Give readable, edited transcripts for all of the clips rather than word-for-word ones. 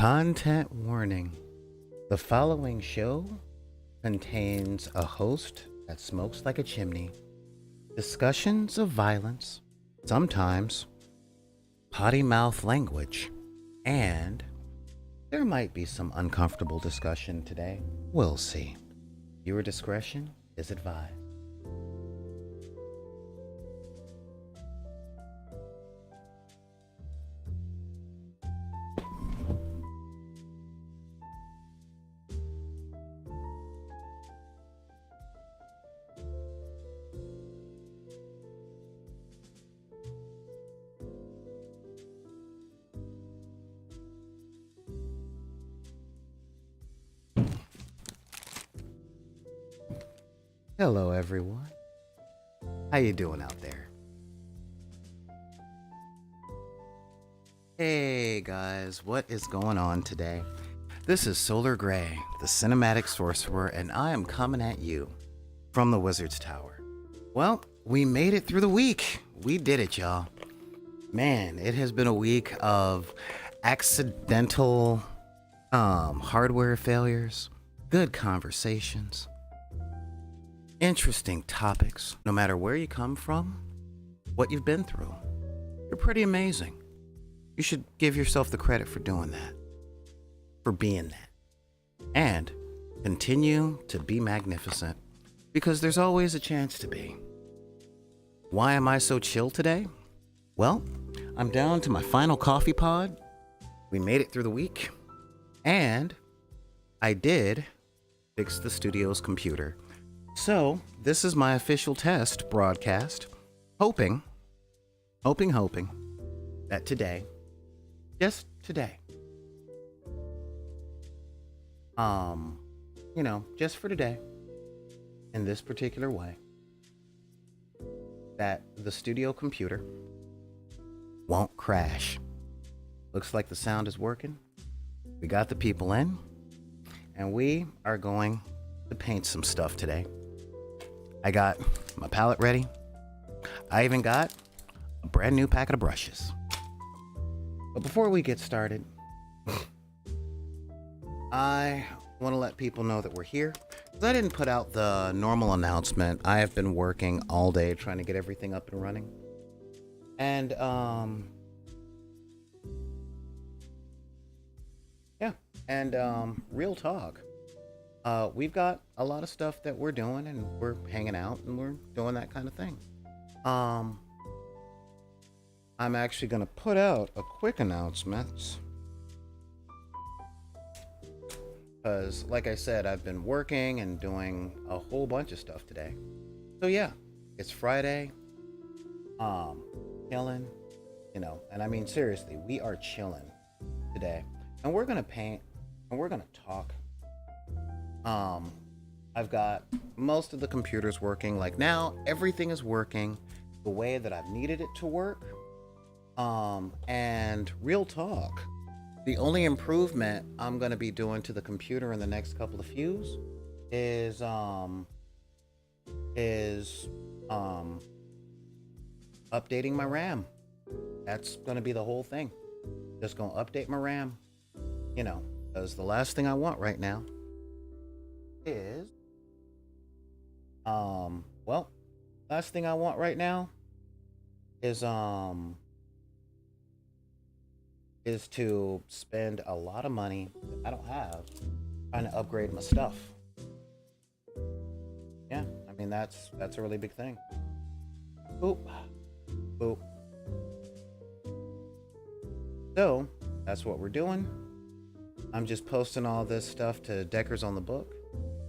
Content warning. The following show contains a host that smokes like a chimney, discussions of violence, sometimes potty mouth language, and there might be some uncomfortable discussion today. We'll see. Viewer discretion is advised. Hello everyone. How you doing out there? Hey guys, what is going on today? This is Solar Gray, the cinematic sorcerer, and I am coming at you from the Wizard's Tower. Well, we made it through the week. We did it, y'all. Man, it has been a week of accidental hardware failures, good conversations, interesting topics. No matter where you come from, what you've been through, you're pretty amazing. You should give yourself the credit for doing that, for being that, and continue to be magnificent, because there's always a chance to be. Why am I so chill today? Well, I'm down to my final coffee pod. We made it through the week, and I did fix the studio's computer. So, this is my official test broadcast, hoping that today, just today, just for today, in this particular way, that the studio computer won't crash. Looks like the sound is working. We got the people in, and we are going to paint some stuff today. I got my palette ready. I even got a brand new packet of brushes. But before we get started, I want to let people know that we're here. Because I didn't put out the normal announcement. I have been working all day trying to get everything up and running. And, real talk. We've got a lot of stuff that we're doing, and we're hanging out, and we're doing that kind of thing. I'm actually going to put out a quick announcement, because, like I said, I've been working and doing a whole bunch of stuff today. So yeah, it's Friday, chilling, and I mean, seriously, we are chilling today, and we're going to paint, and we're going to talk. I've got most of the computers working. Like now, everything is working the way that I've needed it to work. And real talk, the only improvement I'm going to be doing to the computer in the next couple of views is updating my RAM. That's going to be the whole thing. Just going to update my RAM, because the last thing I want right now is last thing I want right now is to spend a lot of money that I don't have trying to upgrade my stuff. Yeah, I mean that's a really big thing. Boop. Boop. So that's what we're doing. I'm just posting all this stuff to Deckers on the Book.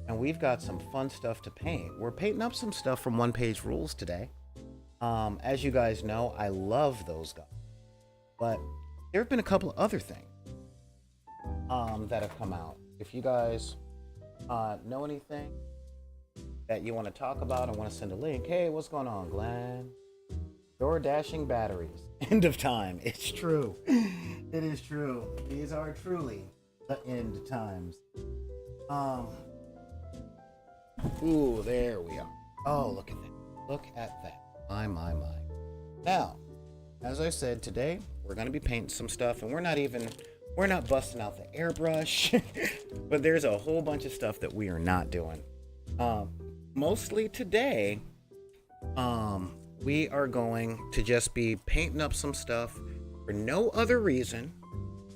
And we've got some fun stuff to paint. We're painting up some stuff from onepagerules today. As you guys know, I love those guys. But there have been a couple of other things that have come out. If you guys know anything that you want to talk about and want to send a link, hey, what's going on, Glenn? Door dashing batteries. End of time. It's true. It is true. These are truly the end times. Ooh, there we are. Oh, look at that. Look at that. My. Now, as I said, today we're going to be painting some stuff, and we're not even We're not busting out the airbrush, but there's a whole bunch of stuff that we are not doing. Mostly today, we are going to just be painting up some stuff for no other reason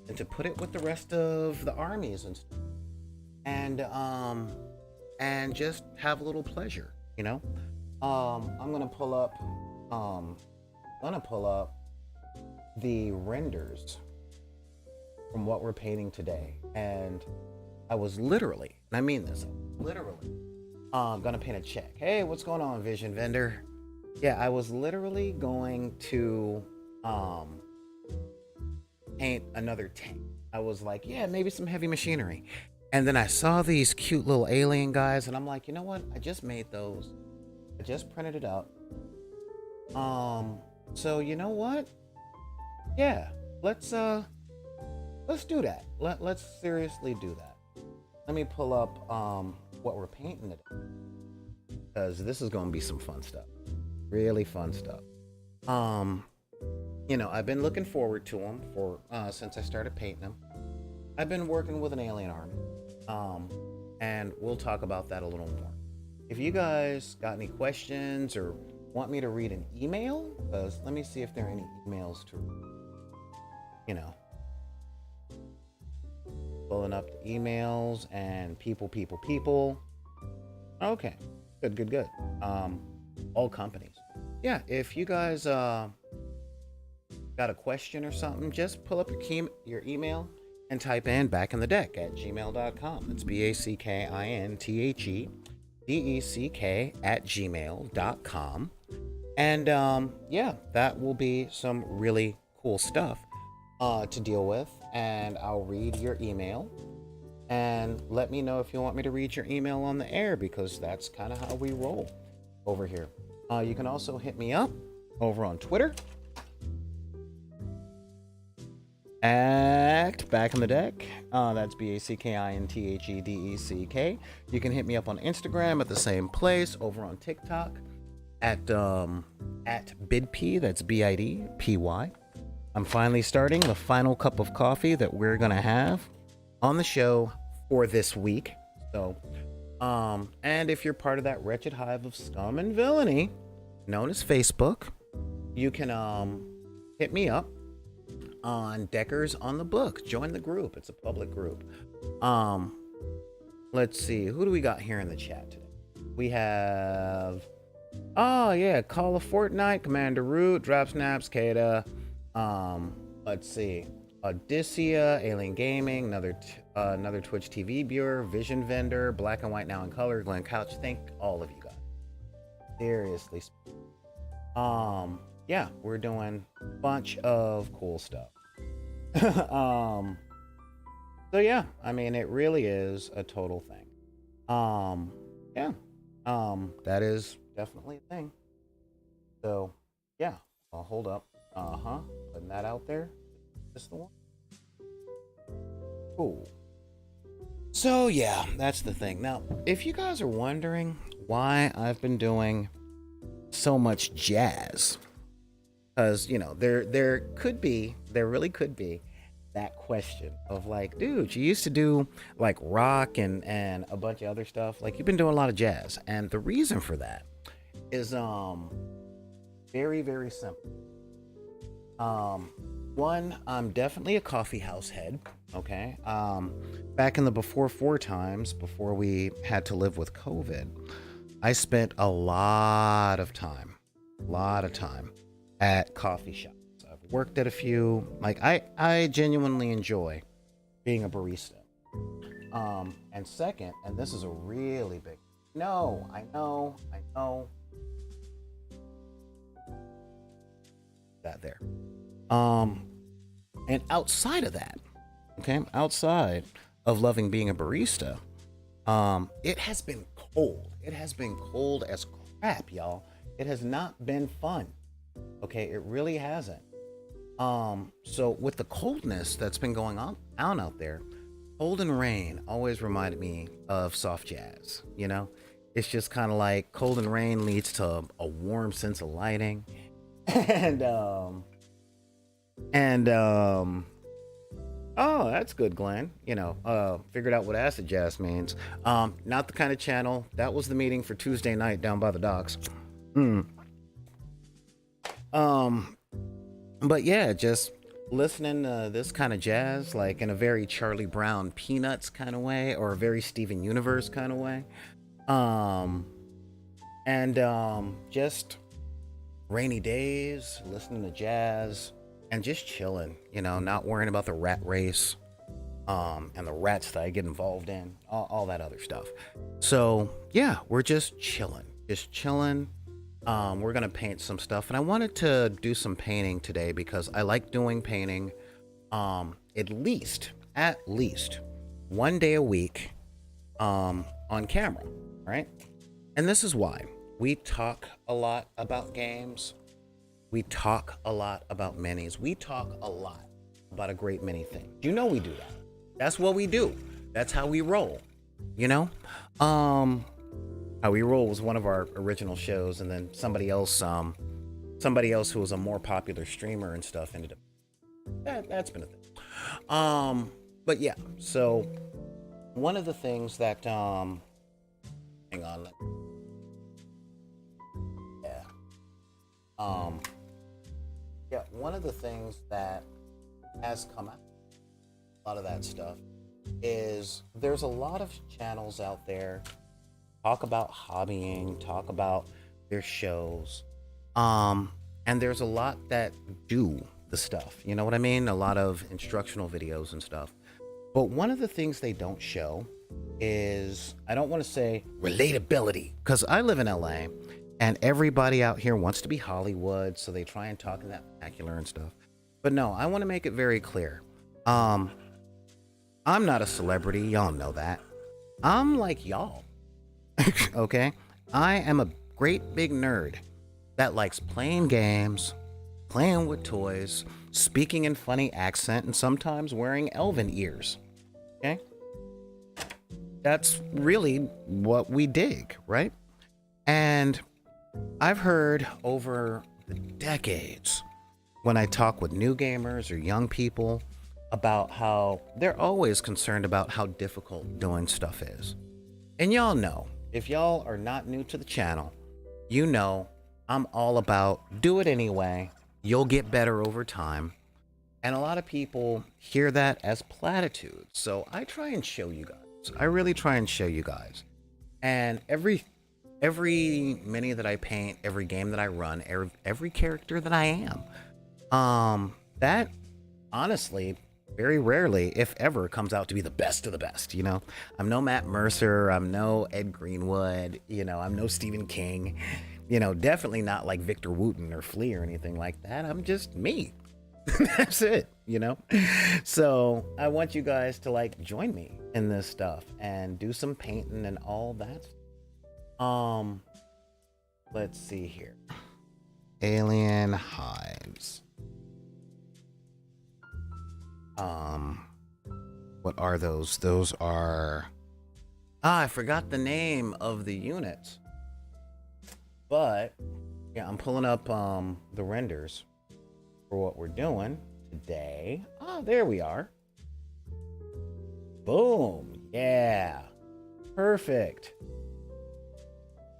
than to put it with the rest of the armies and stuff. And just have a little pleasure, you know. I'm gonna pull up the renders from what we're painting today, and I was literally, and I mean this, literally, gonna paint a check. Hey, what's going on, Vision Vendor? Yeah, I was literally going to paint another tank. I was like, yeah, maybe some heavy machinery. And then I saw these cute little alien guys, and I'm like, you know what? I just made those. I just printed it up. So you know what? Yeah, let's do that. Let's seriously do that. Let me pull up what we're painting today, because this is gonna be some fun stuff. Really fun stuff. You know, I've been looking forward to them for since I started painting them. I've been working with an alien army. And we'll talk about that a little more. If you guys got any questions or want me to read an email, because let me see if there are any emails to, you know, pulling up the emails and people. Okay, good. All companies. Yeah, if you guys got a question or something, just pull up your email and type in back in the deck at gmail.com. That's BACKINTHEDECK@gmail.com. And yeah, that will be some really cool stuff to deal with. And I'll read your email. And let me know if you want me to read your email on the air, because that's kind of how we roll over here. You can also hit me up over on Twitter at Back in the Deck. That's BACKINTHEDECK. You can hit me up on Instagram at the same place, over on TikTok at BidP. That's BIDPY. I'm finally starting the final cup of coffee that we're gonna have on the show for this week. So, and if you're part of that wretched hive of scum and villainy known as Facebook, you can hit me up on Deckers on the Book. Join the group. It's a public group. Let's see, who do we got here in the chat today? We have, oh yeah, Call of Fortnite, Commander Root, Drop Snaps, Kata. Let's see, Odyssia, Alien Gaming, another Twitch TV viewer, Vision Vendor, Black and White Now in Color, Glenn Couch. Thank all of you guys. Seriously. Yeah, we're doing a bunch of cool stuff. So yeah, I mean, it really is a total thing. Yeah, that is definitely a thing. So yeah, I'll hold up. Putting that out there. This the one. Cool. So yeah, that's the thing. Now, if you guys are wondering why I've been doing so much jazz, because, you know, there really could be that question of like, dude, you used to do like rock and a bunch of other stuff. Like, you've been doing a lot of jazz. And the reason for that is very, very simple. One, I'm definitely a coffee house head. Okay. Back in the before times, before we had to live with COVID, I spent a lot of time at coffee shops. I've worked at a few. Like, I genuinely enjoy being a barista. And second, and this is a really big, no, I know. That there. And outside of that, okay, outside of loving being a barista, it has been cold. It has been cold as crap, y'all. It has not been fun. Okay, it really hasn't. So with the coldness that's been going on out there, cold and rain always reminded me of soft jazz. You know, it's just kind of like cold and rain leads to a warm sense of lighting, and Oh, that's good, Glenn. Figured out what acid jazz means. Not the kind of channel. That was the meeting for Tuesday night down by the docks. Hmm. Um, but yeah, just listening to this kind of jazz, like in a very Charlie Brown Peanuts kind of way, or a very Steven Universe kind of way. Um, and just rainy days, listening to jazz, and just chilling. Not worrying about the rat race, and the rats that I get involved in, all that other stuff. So yeah, we're just chilling. We're gonna paint some stuff, and I wanted to do some painting today because I like doing painting, at least one day a week, on camera, right? And this is why we talk a lot about games. We talk a lot about minis. We talk a lot about a great many things. We do that. That's what we do. That's how we roll. You know? How We Roll was one of our original shows, and then somebody else who was a more popular streamer and stuff ended up. That's been a thing. But yeah, so one of the things that hang on. Yeah. Yeah, one of the things that has come out, a lot of that stuff, is there's a lot of channels out there talk about hobbying, talk about their shows. And there's a lot that do the stuff, you know what I mean? A lot of instructional videos and stuff. But one of the things they don't show is, I don't want to say relatability, because I live in LA and everybody out here wants to be Hollywood, so they try and talk in that vernacular and stuff. But no, I want to make it very clear. I'm not a celebrity, y'all know that. I'm like y'all. Okay? I am a great big nerd that likes playing games, playing with toys, speaking in funny accent, and sometimes wearing elven ears. Okay? That's really what we dig, right? And I've heard over the decades, when I talk with new gamers or young people, about how they're always concerned about how difficult doing stuff is. And y'all know, if y'all are not new to the channel, you know I'm all about do it anyway, you'll get better over time. And a lot of people hear that as platitudes. So I try and show you guys. I really try and show you guys. And every mini that I paint, every game that I run, every character that I am, that honestly very rarely, if ever, comes out to be the best of the best. I'm no Matt Mercer, I'm no Ed Greenwood, I'm no Stephen King, definitely not like Victor Wooten or Flea or anything like that. I'm just me. That's it. So I want you guys to join me in this stuff and do some painting and all that. Let's see here. Alien hives. What are those? Those are... I forgot the name of the units. But, yeah, I'm pulling up the renders for what we're doing today. Oh, there we are. Boom. Yeah. Perfect.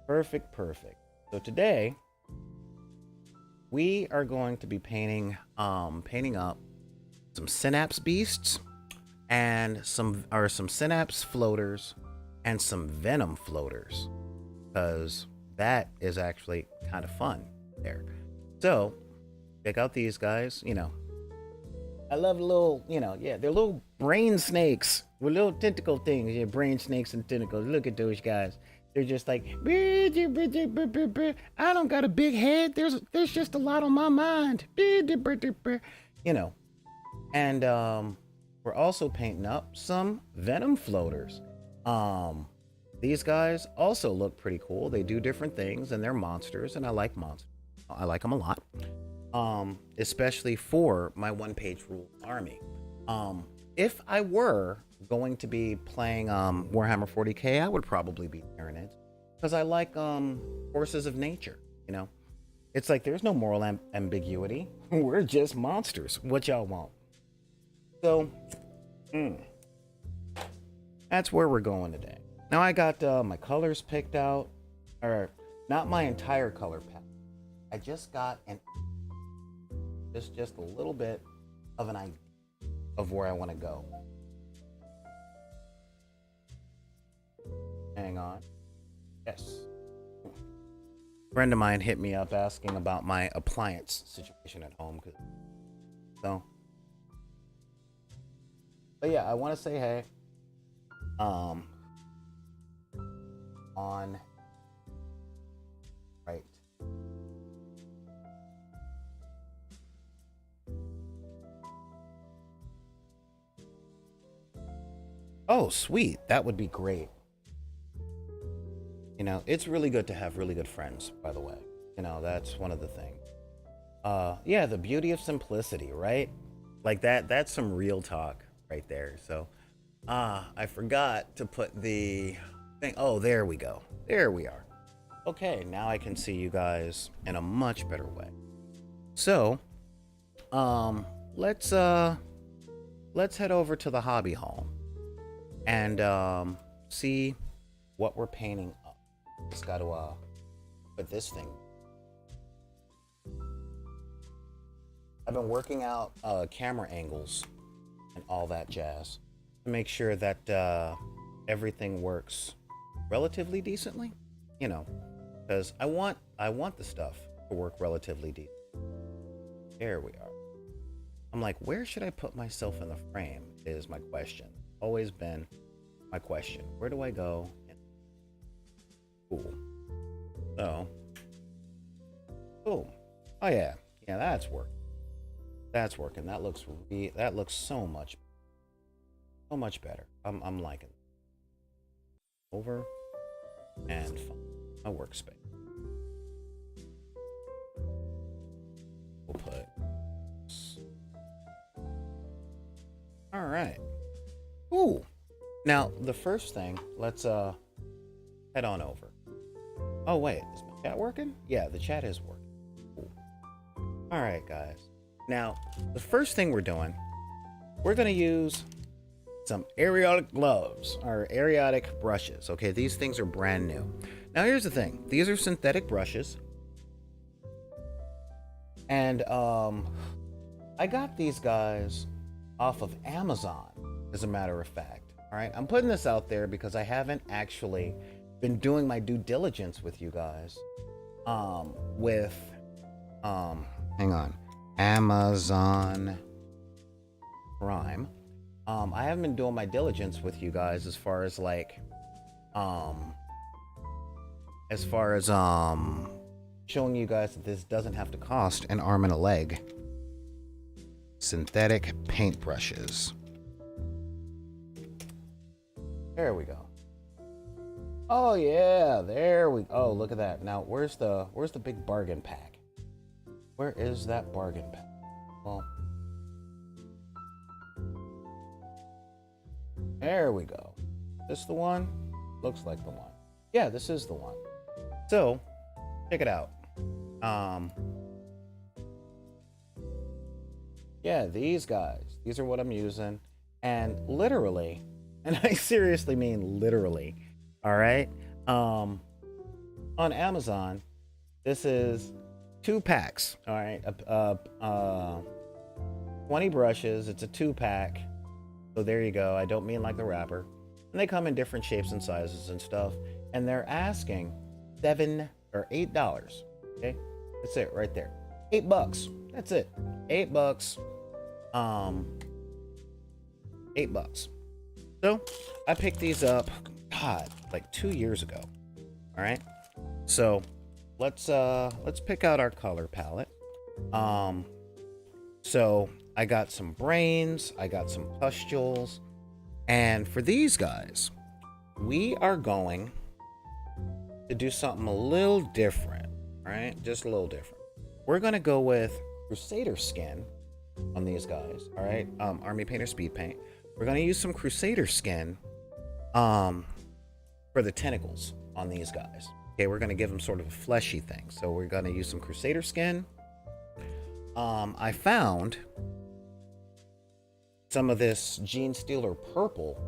Perfect. So today, we are going to be painting up some synapse beasts and some synapse floaters and some venom floaters, because that is actually kind of fun there. So check out these guys. I love little, they're little brain snakes with little tentacle things. Yeah, brain snakes and tentacles. Look at those guys. They're just like, I don't got a big head. There's just a lot on my mind. And we're also painting up some venom floaters. These guys also look pretty cool. They do different things, and they're monsters, and I like monsters. I like them a lot. Especially for my one-page rule army. If I were going to be playing Warhammer 40k, I would probably be Tyranids, because I like forces of nature. It's like there's no moral ambiguity. We're just monsters. What y'all want? So That's where we're going today. Now I got my colors picked out, or not my entire color palette. I just got just a little bit of an idea of where I want to go. Hang on. Yes. A friend of mine hit me up asking about my appliance situation at home. But yeah, I want to say hey. On right. Oh, sweet. That would be great. You know, it's really good to have really good friends, by the way. You know, that's one of the things. Yeah, the beauty of simplicity, right? Like that's some real talk right there. So, I forgot to put the thing. Oh, there we go. There we are. Okay, now I can see you guys in a much better way. So, let's head over to the hobby hall and see what we're painting up. Just got to put this thing. I've been working out camera angles and all that jazz to make sure that everything works relatively decently, you know, because I want the stuff to work relatively decent. There we are. I'm like, where should I put myself in the frame is my question. Always been my question. Where do I go? Cool. So, boom. Oh yeah, that's working. That's working. That looks so much better. I'm liking it. Over and find my workspace. We'll put. All right. Ooh. Now the first thing, let's head on over. Oh wait, is my chat working? Yeah, the chat is working. Cool. All right, guys. Now the first thing we're doing, we're gonna use some aerotic gloves or aerotic brushes. Okay, these things are brand new. Now here's the thing, these are synthetic brushes, and I got these guys off of Amazon, as a matter of fact. All right, I'm putting this out there because I haven't actually been doing my due diligence with you guys with hang on, Amazon Prime. I haven't been doing my diligence with you guys as far as like showing you guys that this doesn't have to cost an arm and a leg. Synthetic paintbrushes. There we go. Oh yeah, there we go. Oh, look at that. Now where's the big bargain pack? Where is that bargain pack? Well, there we go. This the one? Looks like the one. Yeah, this is the one. So, check it out. Yeah, these guys. These are what I'm using. And literally, and I seriously mean literally, all right? On Amazon, this is 2 packs, all right? 20 brushes. It's a 2-pack. So there you go. I don't mean like the wrapper. And they come in different shapes and sizes and stuff. And they're asking $7 or $8. Okay? That's it right there. $8. That's it. $8. $8. So I picked these up, God, like 2 years ago. All right. So let's pick out our color palette. So I got some brains, I got some pustules, and for these guys, we are going to do something a little different. All right, just a little different. We're gonna go with Crusader skin on these guys. All right, Army Painter Speed Paint. We're gonna use some Crusader skin for the tentacles on these guys. Okay, we're gonna give them sort of a fleshy thing. So we're gonna use some Crusader skin. I found some of this Gene Stealer purple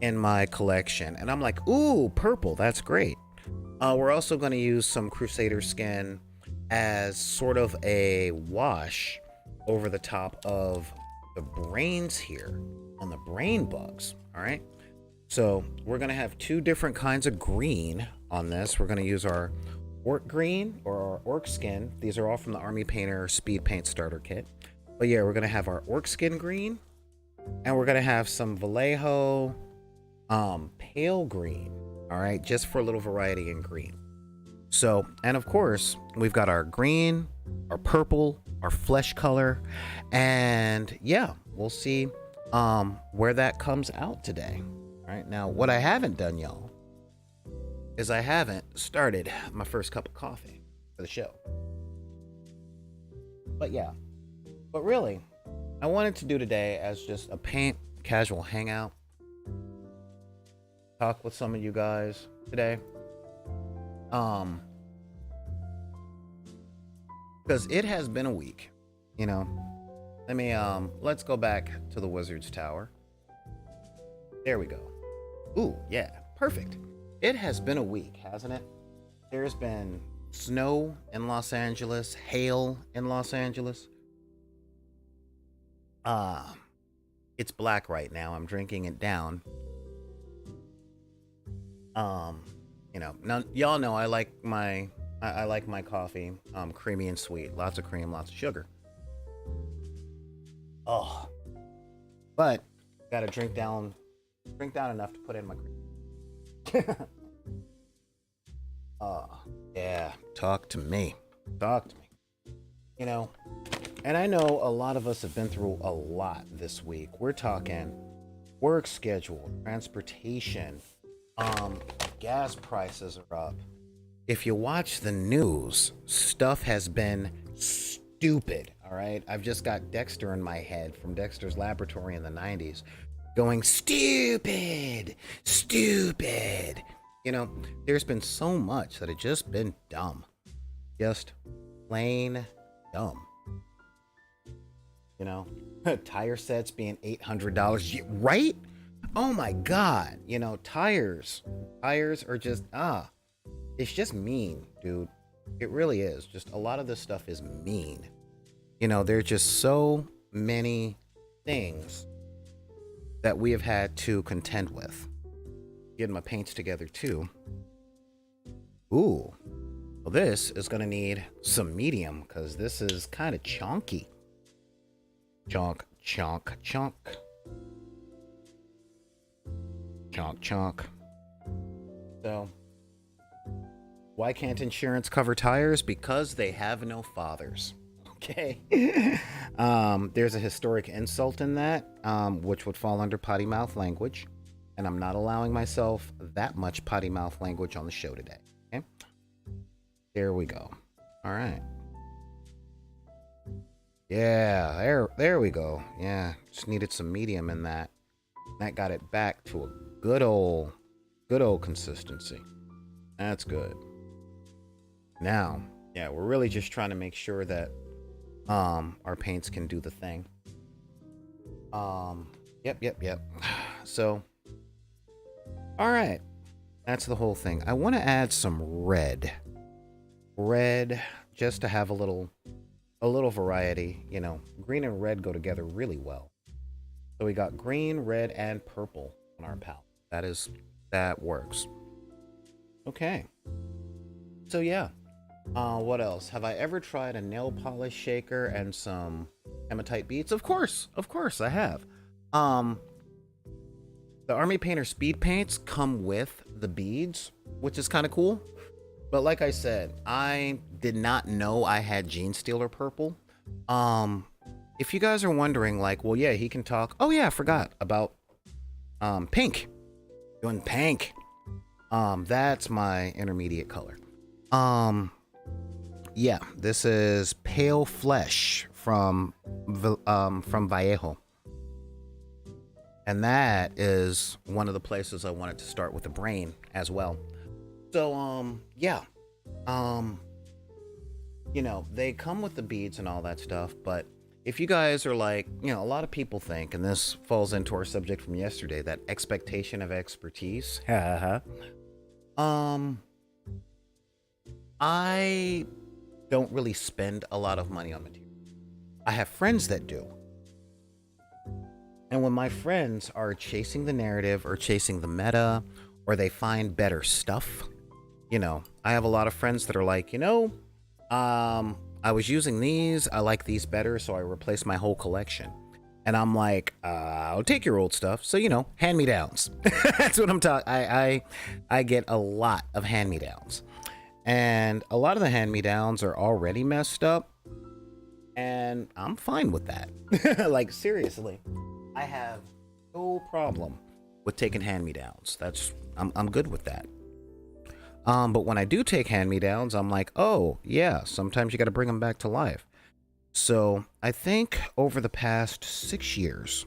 in my collection, and I'm like, ooh, purple, that's great. We're also going to use some Crusader skin as sort of a wash over the top of the brains here on the brain bugs. All right, so we're going to have two different kinds of green on this. We're going to use our orc green or our orc skin. These are all from the Army Painter Speed Paint Starter Kit. But yeah, we're going to have our orc skin green, and we're going to have some Vallejo pale green. All right, just for a little variety in green. So, and of course, we've got our green, our purple, our flesh color, and yeah, we'll see where that comes out today. All right, now what I haven't done, y'all, is I haven't started my first cup of coffee for the show. But yeah, but really, I wanted to do today as just a paint casual hangout, talk with some of you guys today. Because it has been a week, you know. Let's go back to the Wizard's Tower. There we go. Ooh, yeah, perfect. It has been a week, hasn't it? There's been snow in Los Angeles, hail in Los Angeles. It's black right now. I'm drinking it down. Now y'all know I like my coffee creamy and sweet, lots of cream, lots of sugar. Oh, but gotta drink down enough to put in my cream. Yeah, talk to me. You know, and I know a lot of us have been through a lot this week. We're talking work schedule, transportation, gas prices are up. If you watch the news, stuff has been stupid, all right? I've just got Dexter in my head from Dexter's Laboratory in the 90s going, stupid. You know, there's been so much that has just been dumb. Just plain dumb. You know, tire sets being $800, right? Oh my God, you know, tires are just, it's just mean, dude. It really is. Just a lot of this stuff is mean. You know, there's just so many things that we have had to contend with. Getting my paints together too. Ooh, well, this is gonna need some medium because this is kind of chonky. Chonk. So, why can't insurance cover tires? Because they have no fathers. Okay. There's a historic insult in that, which would fall under potty mouth language. And I'm not allowing myself that much potty mouth language on the show today. Okay. There we go. All right. Yeah, there we go. Yeah, just needed some medium in that. That got it back to a good old consistency. That's good. Now, yeah, we're really just trying to make sure that our paints can do the thing. Yep. So, all right, that's the whole thing. I want to add some red, just to have a little variety. You know, green and red go together really well. So we got green, red, and purple on our palette. That works. Okay. So yeah. What else? Have I ever tried a nail polish shaker and some hematite beads? Of course I have. The Army Painter Speed Paints come with the beads, which is kind of cool. But like I said, I did not know I had Gene Stealer purple. If you guys are wondering, like, well, yeah, he can talk. Oh yeah, I forgot about pink. Doing pink. That's my intermediate color. Yeah, this is Pale Flesh from Vallejo. And that is one of the places I wanted to start with the brain as well. So, yeah. You know, they come with the beads and all that stuff, but if you guys are like, you know, a lot of people think, and this falls into our subject from yesterday, that expectation of expertise. um, I don't really spend a lot of money on material. I have friends that do. And when my friends are chasing the narrative or chasing the meta, or they find better stuff, you know, I have a lot of friends that are like, you know, I was using these, I like these better, so I replaced my whole collection. And I'm like, I'll take your old stuff. So, you know, hand-me-downs. That's what I'm talking. I get a lot of hand-me-downs. And a lot of the hand-me-downs are already messed up. And I'm fine with that. Like, seriously. I have no problem with taking hand-me-downs. I'm good with that. But when I do take hand-me-downs, I'm like, oh, yeah, sometimes you got to bring them back to life. So I think over the past 6 years,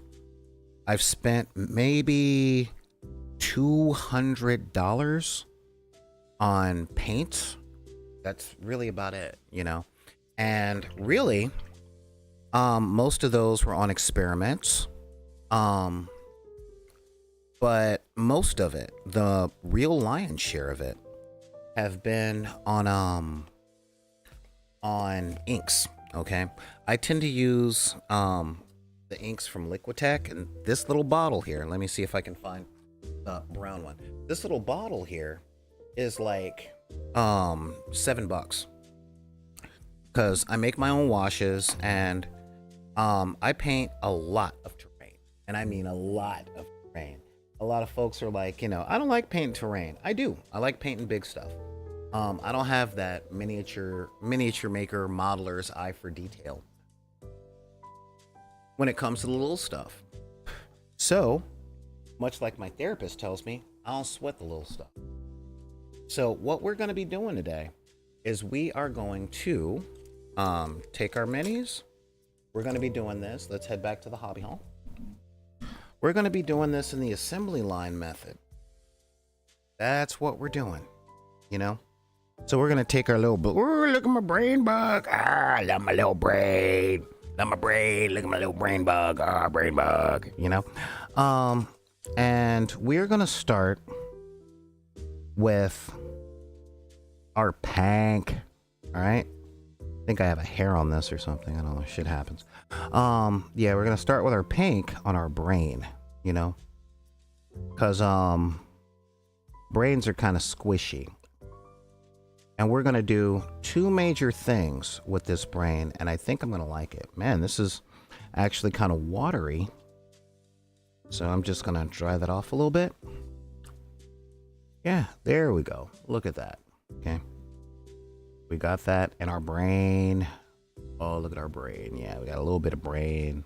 I've spent maybe $200 on paint. That's really about it, you know? And really, most of those were on experiments. But most of it, the real lion's share of it, have been on inks. Okay, I tend to use the inks from Liquitech, and this little bottle here. Let me see if I can find the brown one. This little bottle here is like $7 because I make my own washes, and I paint a lot of terrain, and I mean a lot of terrain. A lot of folks are like, you know, I don't like painting terrain. I do. I like painting big stuff. I don't have that miniature maker modeler's eye for detail when it comes to the little stuff. So, much like my therapist tells me, I don't sweat the little stuff. So what we're going to be doing today is we are going to take our minis. We're going to be doing this. Let's head back to the hobby hall. We're going to be doing this in the assembly line method. That's what we're doing, you know? So we're going to take our little, look at my brain bug. I love my little brain. Love my brain. Look at my little brain bug. Brain bug, you know? And we're going to start with our pank. All right. I think I have a hair on this or something. I don't know. Shit happens. Yeah, we're going to start with our pink on our brain, you know, because brains are kind of squishy. And we're going to do two major things with this brain, and I think I'm going to like it. Man, this is actually kind of watery. So I'm just going to dry that off a little bit. Yeah, there we go. Look at that. Okay. We got that in our brain. Oh, look at our brain. Yeah, we got a little bit of brain.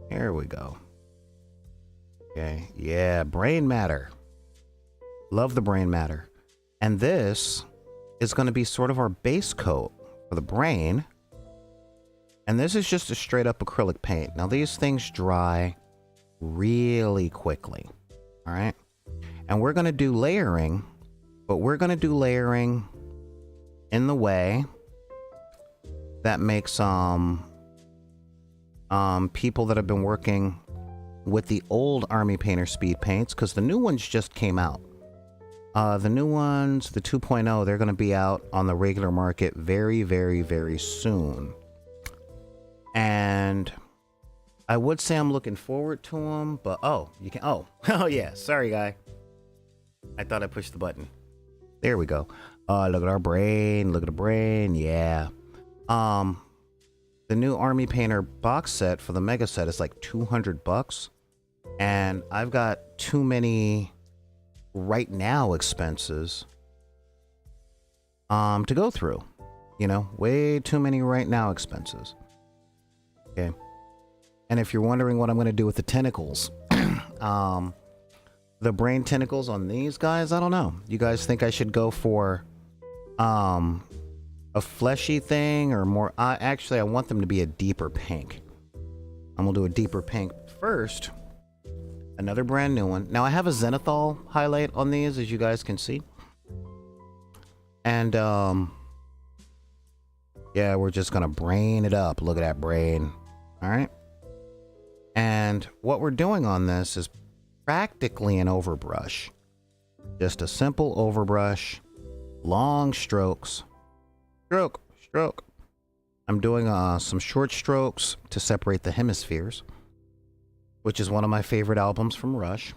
There we go. Okay. Yeah, brain matter. Love the brain matter. And this is going to be sort of our base coat for the brain. And this is just a straight up acrylic paint. Now these things dry really quickly. All right. And we're going to do layering, but we're going to do layering in the way that makes people that have been working with the old Army Painter speed paints, because the new ones just came out. The new ones, the 2.0, they're going to be out on the regular market very, very, very soon. And I would say I'm looking forward to them, but oh yeah, sorry guy. I thought I pushed the button. There we go. Look at our brain. Look at the brain. Yeah. The new Army Painter box set for the mega set is like $200, and I've got too many right now expenses to go through. You know, way too many right now expenses. Okay. And if you're wondering what I'm going to do with the tentacles, the brain tentacles on these guys, I don't know. You guys think I should go for a fleshy thing or more? Actually, I want them to be a deeper pink. I'm gonna do a deeper pink first. Another brand new one. Now I have a zenithal highlight on these, as you guys can see. And yeah, Yeah, we're just gonna brain it up. Look at that brain. All right. And what we're doing on this is practically an overbrush. Just a simple overbrush, long strokes, stroke, stroke. I'm doing some short strokes to separate the hemispheres, which is one of my favorite albums from Rush,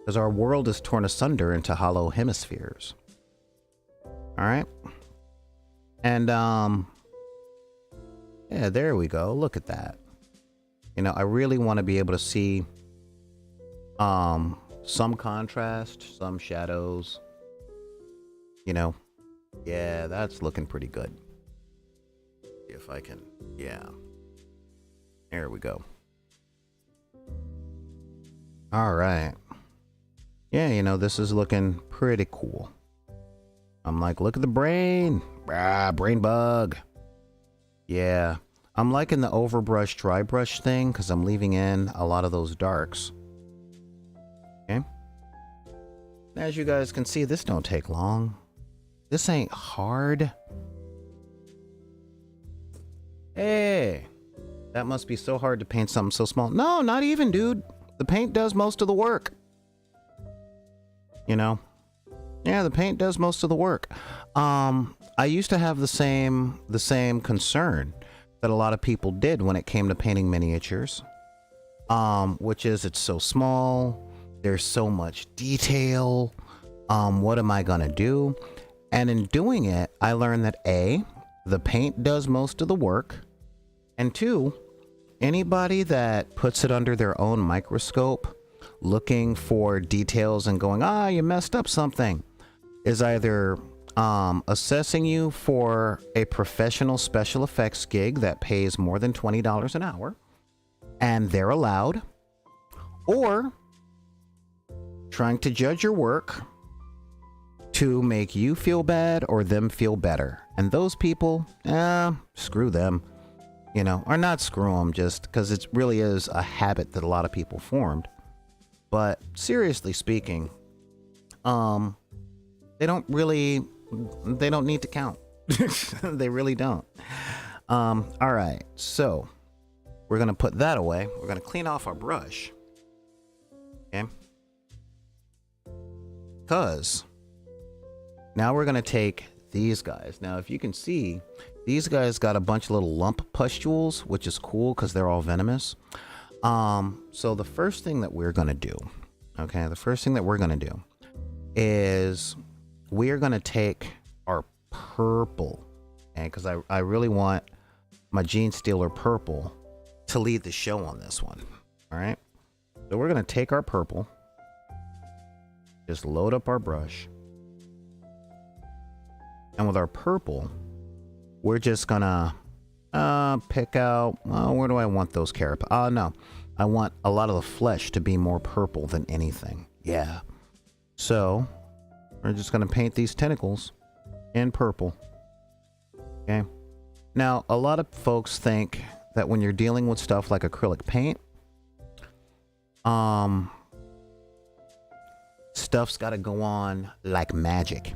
because our world is torn asunder into hollow hemispheres. All right. And yeah, there we go. Look at that. You know, I really want to be able to see some contrast, some shadows. You know, yeah, that's looking pretty good. If I can, yeah. There we go. All right. Yeah, you know, this is looking pretty cool. I'm like, look at the brain. Brain bug. Yeah. I'm liking the overbrush, dry brush thing because I'm leaving in a lot of those darks. Okay. As you guys can see, this don't take long. This ain't hard. Hey. That must be so hard to paint something so small. No, not even, dude. The paint does most of the work. You know? Yeah, the paint does most of the work. I used to have the same concern that a lot of people did when it came to painting miniatures. Which is it's so small, there's so much detail. What am I gonna do? And in doing it, I learned that A, the paint does most of the work, and 2, anybody that puts it under their own microscope, looking for details and going, you messed up something, is either assessing you for a professional special effects gig that pays more than $20 an hour, and they're allowed, or trying to judge your work to make you feel bad or them feel better. And those people, screw them, you know, or not screw them, just because it really is a habit that a lot of people formed. But seriously speaking, they don't need to count. They really don't. All right, so we're gonna put that away. We're gonna clean off our brush. Okay. Because now we're gonna take these guys. Now, if you can see, these guys got a bunch of little lump pustules, which is cool because they're all venomous. So the first thing that we're gonna do, is we're gonna take our purple, okay? Because I really want my Gene Stealer purple to lead the show on this one. All right. So we're gonna take our purple, just load up our brush, and with our purple, we're just gonna pick out, where do I want those carapace? No, I want a lot of the flesh to be more purple than anything. Yeah. So we're just gonna paint these tentacles in purple. Okay. Now, a lot of folks think that when you're dealing with stuff like acrylic paint, stuff's got to go on like magic.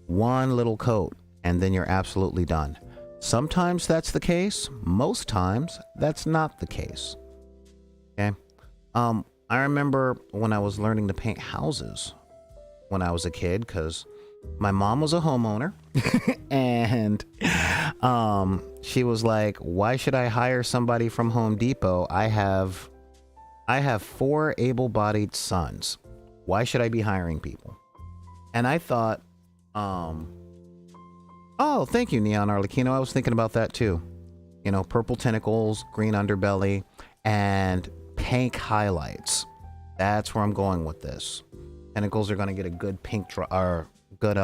One little coat, and then you're absolutely done. Sometimes that's the case. Most times, that's not the case. Okay. I remember when I was learning to paint houses when I was a kid, because my mom was a homeowner, and she was like, why should I hire somebody from Home Depot? I have 4 able-bodied sons. Why should I be hiring people? And I thought, oh, thank you, Neon Arlecchino. I was thinking about that too. You know, purple tentacles, green underbelly, and pink highlights. That's where I'm going with this. Tentacles are going to get a good pink, or good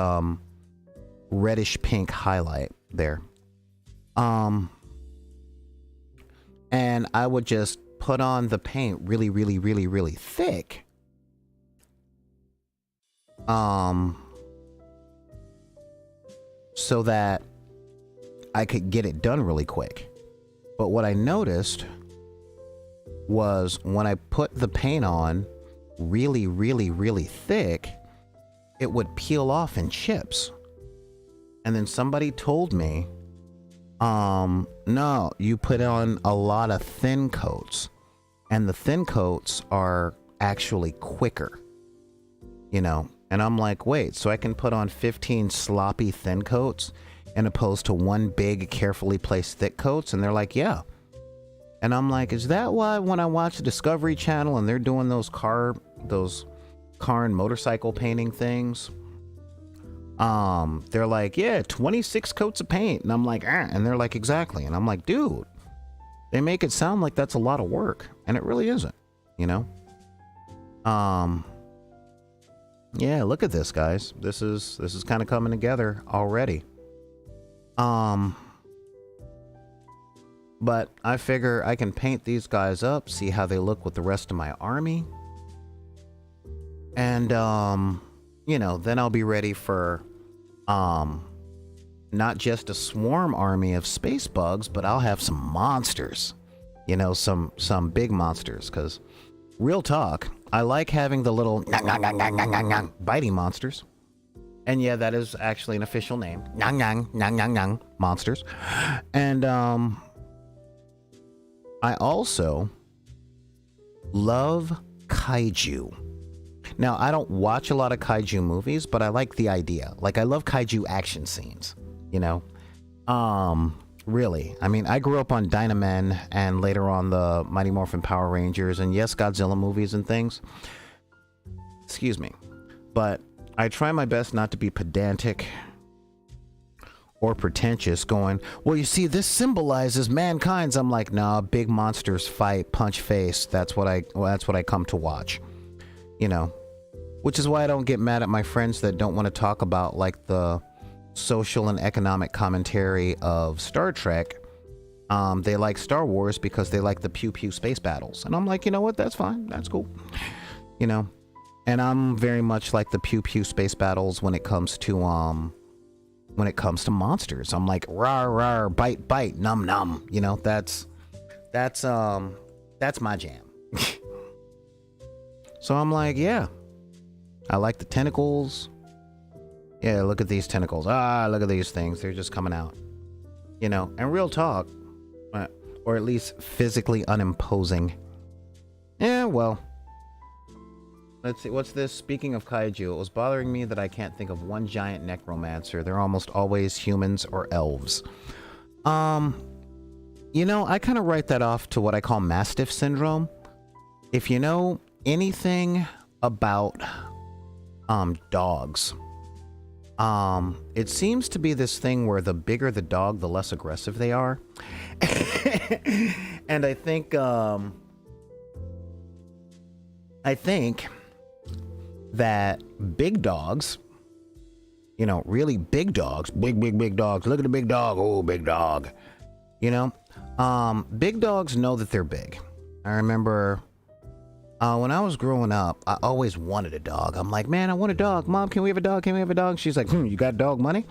reddish pink highlight there. And I would just put on the paint really, really, really, really thick. So that I could get it done really quick. But what I noticed was when I put the paint on really, really, really thick, it would peel off in chips. And then somebody told me, no, you put on a lot of thin coats, and the thin coats are actually quicker, you know? And I'm like, wait, so I can put on 15 sloppy thin coats and opposed to one big, carefully placed thick coats? And they're like, yeah. And I'm like, is that why when I watch the Discovery Channel and they're doing those car and motorcycle painting things, they're like, yeah, 26 coats of paint. And I'm like, and they're like, exactly. And I'm like, dude, they make it sound like that's a lot of work, and it really isn't, you know? Yeah, look at this, guys. This is kind of coming together already. But I figure I can paint these guys up, see how they look with the rest of my army. And, you know, then I'll be ready for, not just a swarm army of space bugs, but I'll have some monsters, you know, some big monsters. Cause real talk, I like having the little biting monsters. And yeah, that is actually an official name. Monsters. And, I also love kaiju. Now, I don't watch a lot of kaiju movies, but I like the idea. Like, I love kaiju action scenes, you know? Really. I mean, I grew up on Dynamen and later on the Mighty Morphin Power Rangers and yes, Godzilla movies and things. Excuse me. But I try my best not to be pedantic or pretentious, going, well, you see, this symbolizes mankind's. I'm like, nah, big monsters fight, punch face. That's what I come to watch, you know, which is why I don't get mad at my friends that don't want to talk about like the social and economic commentary of Star Trek. They like Star Wars because they like the pew pew space battles. And I'm like, you know what? That's fine. That's cool. You know, and I'm very much like the pew pew space battles when it comes to monsters. I'm like, rawr, rawr, bite, bite, num, num. You know, that's my jam. So I'm like, yeah, I like the tentacles. Yeah, look at these tentacles. Look at these things. They're just coming out. You know, and real talk, or at least physically unimposing. Yeah, well, let's see. What's this? Speaking of kaiju, it was bothering me that I can't think of one giant necromancer. They're almost always humans or elves. You know, I kind of write that off to what I call Mastiff syndrome. If you know anything about dogs, it seems to be this thing where the bigger the dog, the less aggressive they are. And I think that big dogs, you know, really big dogs, big dogs. Look at the big dog. Oh, big dog. You know, big dogs know that they're big. I remember when I was growing up, I always wanted a dog. I'm like, man, I want a dog. Mom, can we have a dog? Can we have a dog? She's like, you got dog money?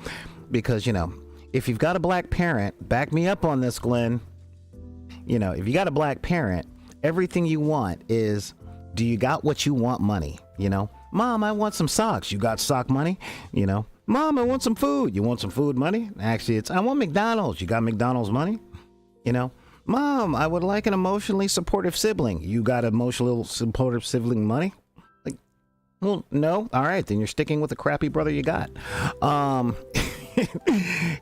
Because, you know, if you've got a black parent, back me up on this, Glenn. You know, if you got a black parent, everything you want is, do you got what you want money? You know, Mom, I want some socks. You got sock money? You know, Mom, I want some food. You want some food money? Actually, it's, I want McDonald's. You got McDonald's money? You know, Mom, I would like an emotionally supportive sibling. You got emotional supportive sibling money? Like, well, no. All right, then you're sticking with the crappy brother you got.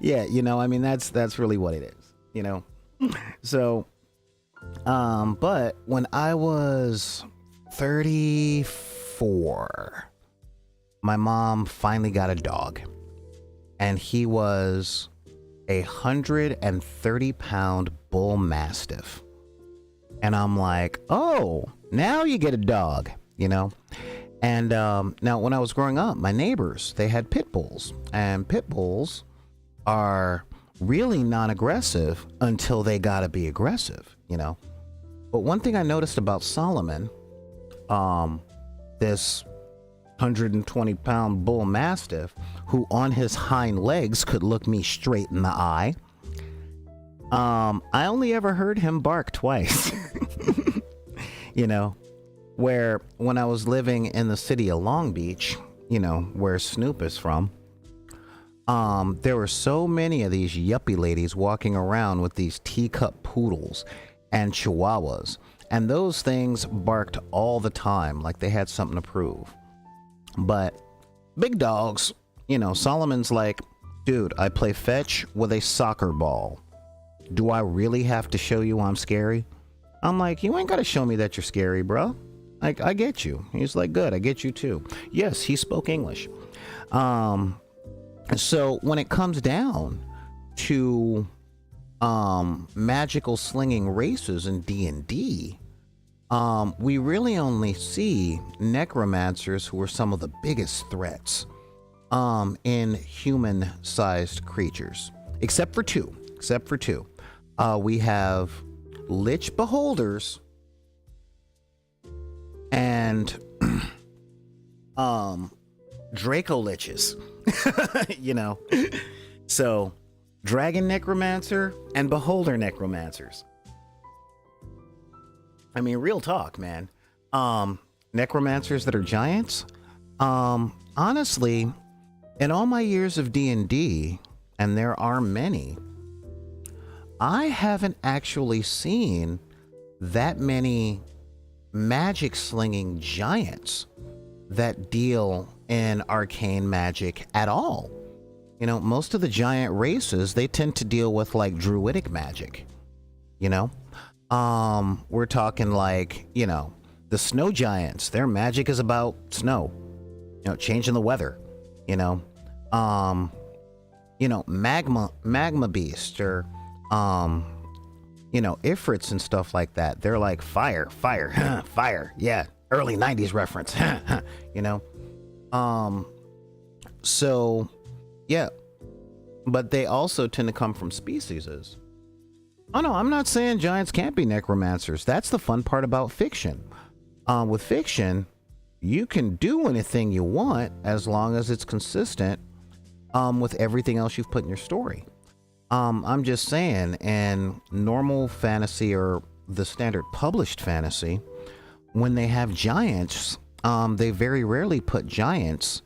Yeah, you know, I mean, that's really what it is, you know? So, but when I was 34, my mom finally got a dog, and he was 130-pound bull mastiff. And I'm like, oh, now you get a dog, you know? And now when I was growing up, my neighbors, they had pit bulls, and pit bulls are really non-aggressive until they gotta be aggressive, you know? But one thing I noticed about Solomon, this 120-pound bull mastiff, who on his hind legs could look me straight in the eye, I only ever heard him bark twice. You know, where when I was living in the city of Long Beach, you know, where Snoop is from, There were so many of these yuppie ladies walking around with these teacup poodles and chihuahuas, and those things barked all the time like they had something to prove. But big dogs, Solomon's like, dude, I play fetch with a soccer ball. Do I really have to show you I'm scary? I'm like, you ain't got to show me that you're scary, bro. Like, I get you. He's like, good, I get you too. Yes, he spoke English. So when it comes down to magical slinging races in D&D, we really only see necromancers, who are some of the biggest threats in human-sized creatures, except for two. We have Lich Beholders and Draco Liches. So Dragon Necromancer and Beholder Necromancers. I mean, real talk, man. Necromancers that are giants. Honestly, in all my years of D&D, and there are many, I haven't actually seen that many magic slinging giants that deal in arcane magic at all. Most of the giant races, they tend to deal with like druidic magic. We're talking like, the snow giants, their magic is about snow, changing the weather, magma beast, or ifrits and stuff like that. They're like fire, fire. Yeah. Early 90s reference, So, yeah. But they also tend to come from specieses. Oh no, I'm not saying giants can't be necromancers. That's the fun part about fiction. With fiction, you can do anything you want as long as it's consistent with everything else you've put in your story. I'm just saying, in normal fantasy or the standard published fantasy, when they have giants, they very rarely put giants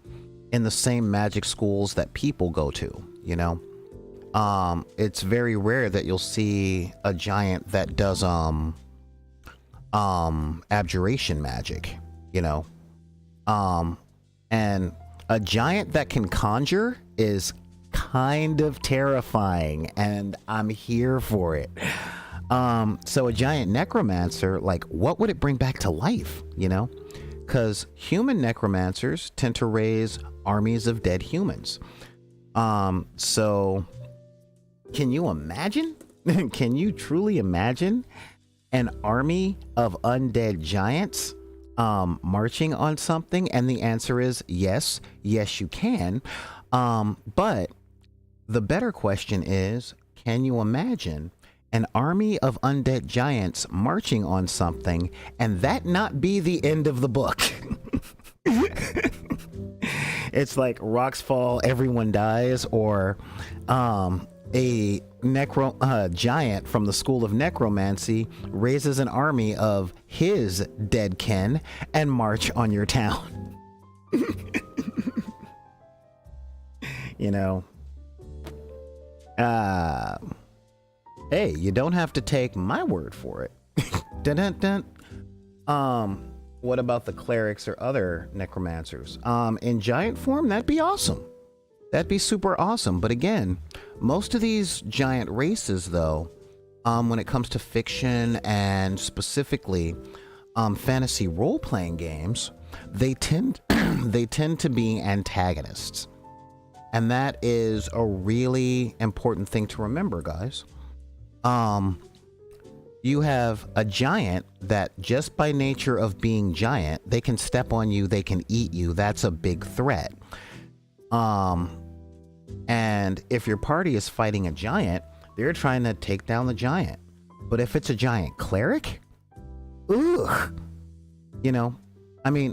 in the same magic schools that people go to, It's very rare that you'll see a giant that does abjuration magic, and a giant that can conjure is kind of terrifying, and I'm here for it. So a giant necromancer, like, what would it bring back to life, because human necromancers tend to raise armies of dead humans. So can you imagine? Can you truly imagine an army of undead giants marching on something? And the answer is yes, you can. But the better question is, can you imagine an army of undead giants marching on something and that not be the end of the book? It's like rocks fall, everyone dies, or a giant from the school of necromancy raises an army of his dead kin and march on your town. Hey, you don't have to take my word for it. Dun, dun, dun. What about the clerics or other necromancers? In giant form, that'd be awesome. That'd be super awesome. But again, most of these giant races, though, when it comes to fiction and specifically fantasy role-playing games, they tend to be antagonists. And that is a really important thing to remember, guys. You have a giant that, just by nature of being giant, they can step on you, they can eat you. That's a big threat. And if your party is fighting a giant, they're trying to take down the giant. But if it's a giant cleric, ugh,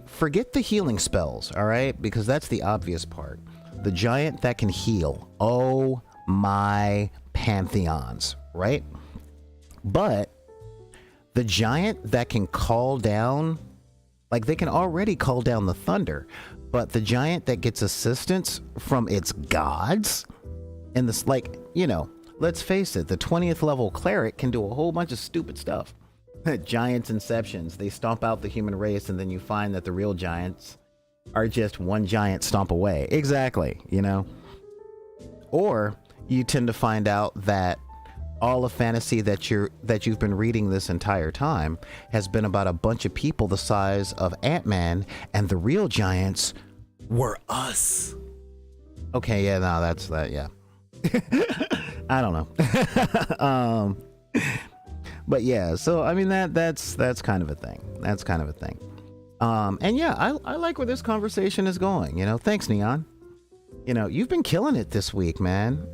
forget the healing spells, all right? Because that's the obvious part. The giant that can heal. Oh my pantheons, right? But the giant that can call down, like, they can already call down the thunder, But the giant that gets assistance from its gods, and this, like, let's face it, the 20th level cleric can do a whole bunch of stupid stuff. Giants inceptions, they stomp out the human race, and then you find that the real giants are just one giant stomp away. Exactly, Or you tend to find out that all of fantasy that you've been reading this entire time has been about a bunch of people the size of Ant-Man, and the real giants were us. Okay, yeah, no, that's that, yeah. I don't know. But yeah, so I mean that's kind of a thing. That's kind of a thing. And yeah, I like where this conversation is going. Thanks, Neon. You've been killing it this week, man.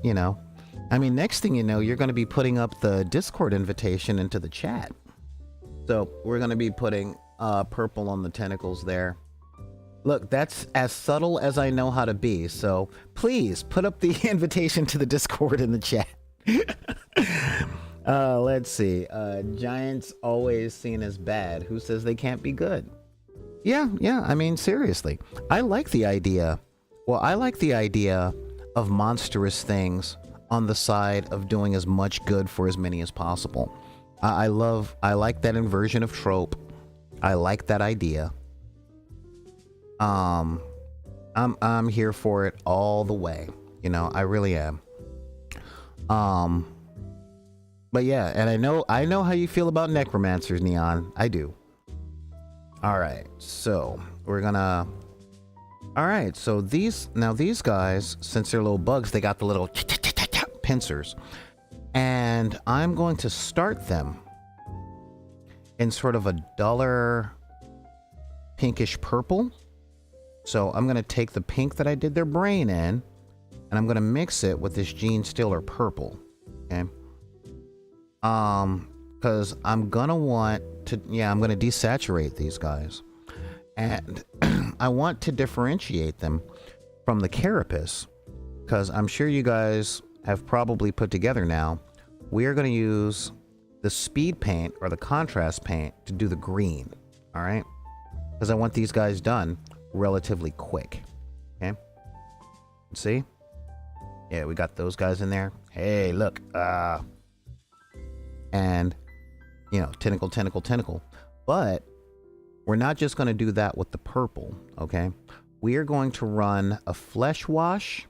I mean, next thing you know, you're going to be putting up the Discord invitation into the chat. So we're going to be putting purple on the tentacles there. Look, that's as subtle as I know how to be. So please put up the invitation to the Discord in the chat. Let's see. Giants always seen as bad. Who says they can't be good? Yeah. I mean, seriously. I like the idea. Well, I like the idea of monstrous things on the side of doing as much good for as many as possible. I like that inversion of trope. I like that idea. I'm here for it all the way. I really am. But yeah, and I know how you feel about necromancers, Neon. I do. All right, so we're gonna. All right, so these guys, since they're little bugs, they got the little pincers, and I'm going to start them in sort of a duller pinkish purple. So I'm going to take the pink that I did their brain in, and I'm going to mix it with this Gene Stealer purple. Okay. Because I'm going to want to, I'm going to desaturate these guys. And I want to differentiate them from the carapace, because I'm sure you guys have probably put together now. We are going to use the speed paint or the contrast paint to do the green. All right. Because I want these guys done relatively quick. Okay. See? Yeah, we got those guys in there. Hey, look. And, tentacle. But we're not just going to do that with the purple. Okay. We are going to run a flesh wash.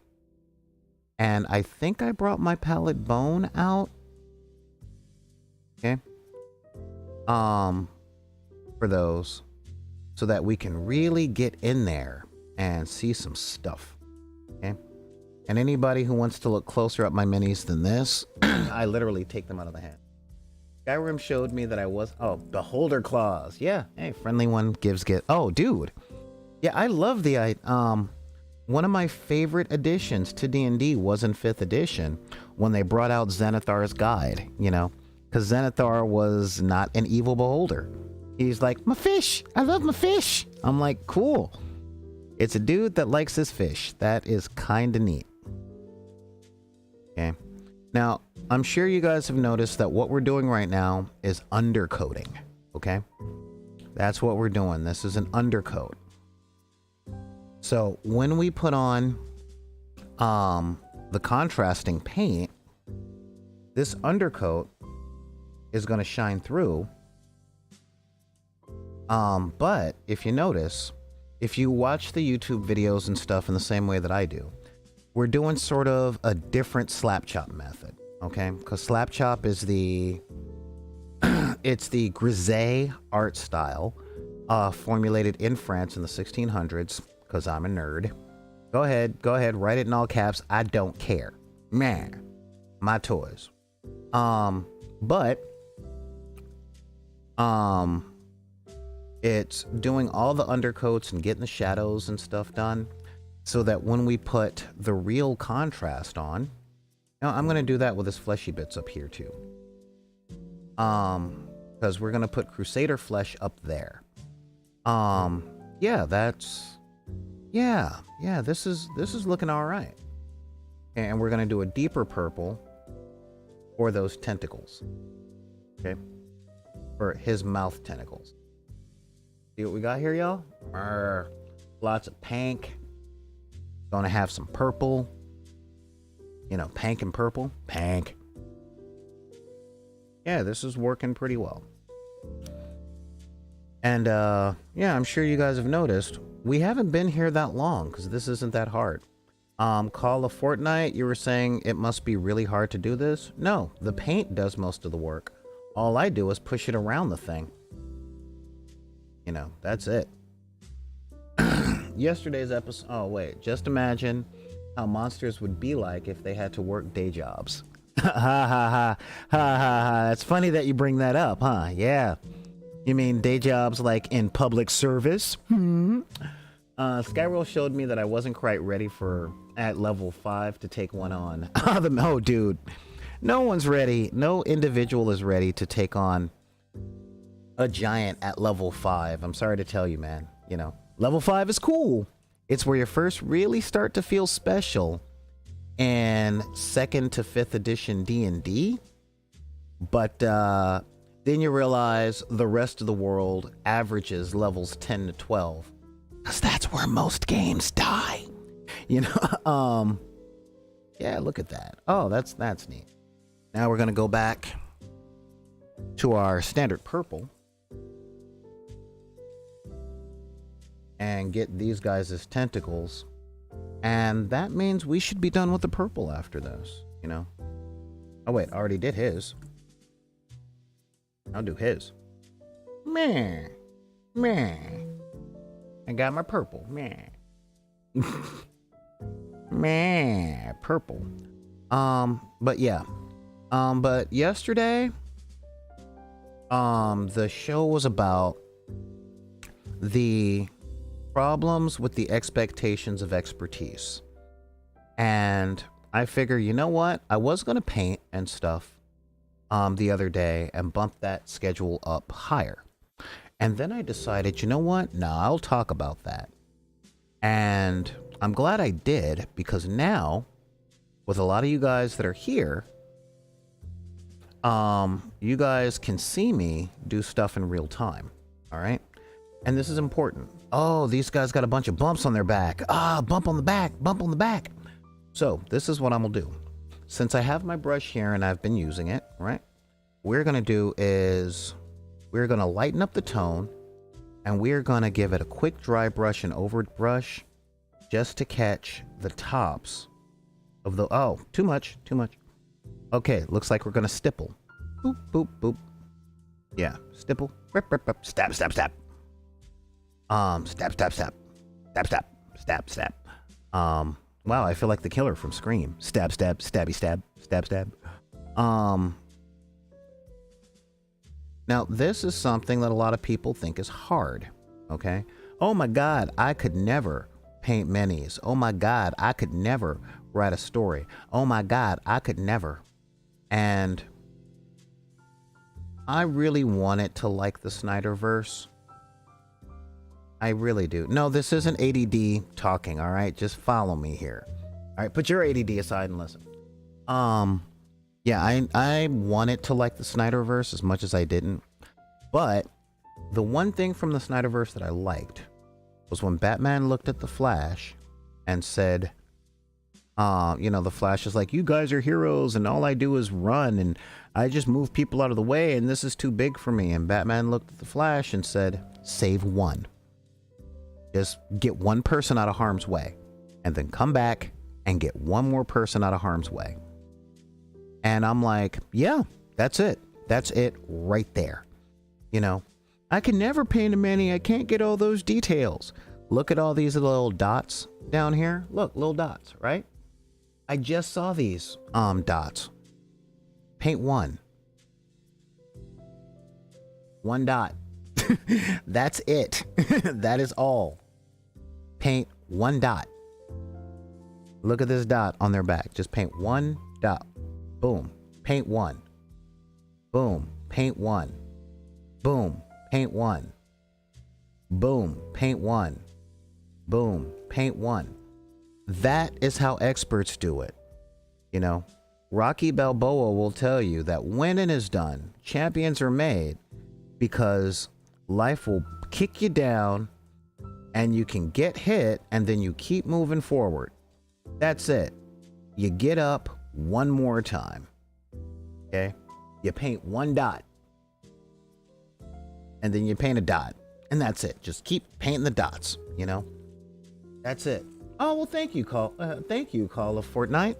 And I think I brought my palette bone out. Okay. For those. So that we can really get in there and see some stuff. Okay. And anybody who wants to look closer at my minis than this, I literally take them out of the hand. Skyrim showed me that I was, beholder claws. Yeah. Hey, friendly one gives get. Oh, dude. Yeah, I love the, one of my favorite additions to D&D was in 5th edition when they brought out Xanathar's Guide, because Xanathar was not an evil beholder. He's like, my fish. I love my fish. I'm like, cool. It's a dude that likes his fish. That is kind of neat. Okay. Now, I'm sure you guys have noticed that what we're doing right now is undercoating. Okay. That's what we're doing. This is an undercoat. So when we put on the contrasting paint, this undercoat is going to shine through. But if you notice, if you watch the YouTube videos and stuff in the same way that I do, we're doing sort of a different slap chop method, okay? Because slap chop is it's the grisaille art style, formulated in France in the 1600s, because I'm a nerd. Go ahead, write it in all caps. I don't care. Man, my toys. It's doing all the undercoats and getting the shadows and stuff done so that when we put the real contrast on, now I'm going to do that with his fleshy bits up here too. Because we're going to put Crusader flesh up there. Yeah, this is looking all right. And we're going to do a deeper purple for those tentacles. Okay. For his mouth tentacles. See what we got here, y'all? Lots of pink. Gonna have some purple. You know, pink and purple. Pink. Yeah, this is working pretty well. And yeah, I'm sure you guys have noticed we haven't been here that long because this isn't that hard. Call of Fortnite, you were saying it must be really hard to do this. No, the paint does most of the work. All I do is push it around the thing. You know, that's it. Yesterday's episode. Oh wait, just imagine how monsters would be like if they had to work day jobs. Ha ha ha ha ha. That's funny that you bring that up, huh? Yeah. You mean day jobs like in public service? Skyroll showed me that I wasn't quite ready at level 5 to take one on. Oh, dude. No one's ready. No individual is ready to take on a giant at level 5. I'm sorry to tell you, man. You know, level 5 is cool. It's where you first really start to feel special in 2nd to 5th edition D&D. But then you realize the rest of the world averages levels 10 to 12. Because that's where most games die. You know, yeah, look at that. Oh, that's neat. Now we're going to go back to our standard purple and get these guys as tentacles. And that means we should be done with the purple after this, you know. Oh, wait, I already did his. I'll do his. Meh. Meh. I got my purple. Meh. Meh. Purple. But yeah. But yesterday, the show was about the problems with the expectations of expertise. And I figure, you know what? I was going to paint and stuff the other day and bump that schedule up higher. And then I decided, you know what? No, I'll talk about that. And I'm glad I did, because now, with a lot of you guys that are here, you guys can see me do stuff in real time. All right? And this is important. Oh, these guys got a bunch of bumps on their back. Bump on the back, bump on the back. So this is what I'm gonna do. Since I have my brush here and I've been using it, right? We're gonna do is we're gonna lighten up the tone, and we're gonna give it a quick dry brush and over brush just to catch the tops of the, oh, too much. Okay, looks like we're gonna stipple. Boop, boop, boop. Yeah, stipple. Rip, rip, rip. Stab, stab, stab. Stab, stab, stab. Stab, stab. Stab, stab. Wow, I feel like the killer from Scream. Stab, stab, stabby, stab. Stab, stab. Now, this is something that a lot of people think is hard, okay? Oh my God, I could never paint minis. Oh my God, I could never write a story. Oh my God, I could never. And I really want it to like the Snyderverse. I really do. No, this isn't ADD talking, all right? Just follow me here. All right, put your ADD aside and listen. Yeah, I want it to like the Snyderverse as much as I didn't. But the one thing from the Snyderverse that I liked was when Batman looked at the Flash and said, you know, the Flash is like, you guys are heroes and all I do is run and I just move people out of the way and this is too big for me. And Batman looked at the Flash and said, save one. Just get one person out of harm's way and then come back and get one more person out of harm's way. And I'm like, yeah, that's it. That's it right there. You know, I can never paint a mini. I can't get all those details. Look at all these little dots down here. Look, little dots, right? I just saw these dots. Paint one. One dot. That's it. That is all. Paint one dot. Look at this dot on their back. Just paint one dot. Boom. Paint one. Boom. Paint one. Boom. Paint one. Boom. Paint one. Boom. Paint one. That is how experts do it. You know, Rocky Balboa will tell you that winning is done. Champions are made because life will kick you down and you can get hit and then you keep moving forward. That's it. You get up one more time. Okay? You paint one dot. And then you paint a dot. And that's it. Just keep painting the dots, you know? That's it. Oh, well, thank you, Call of Fortnite.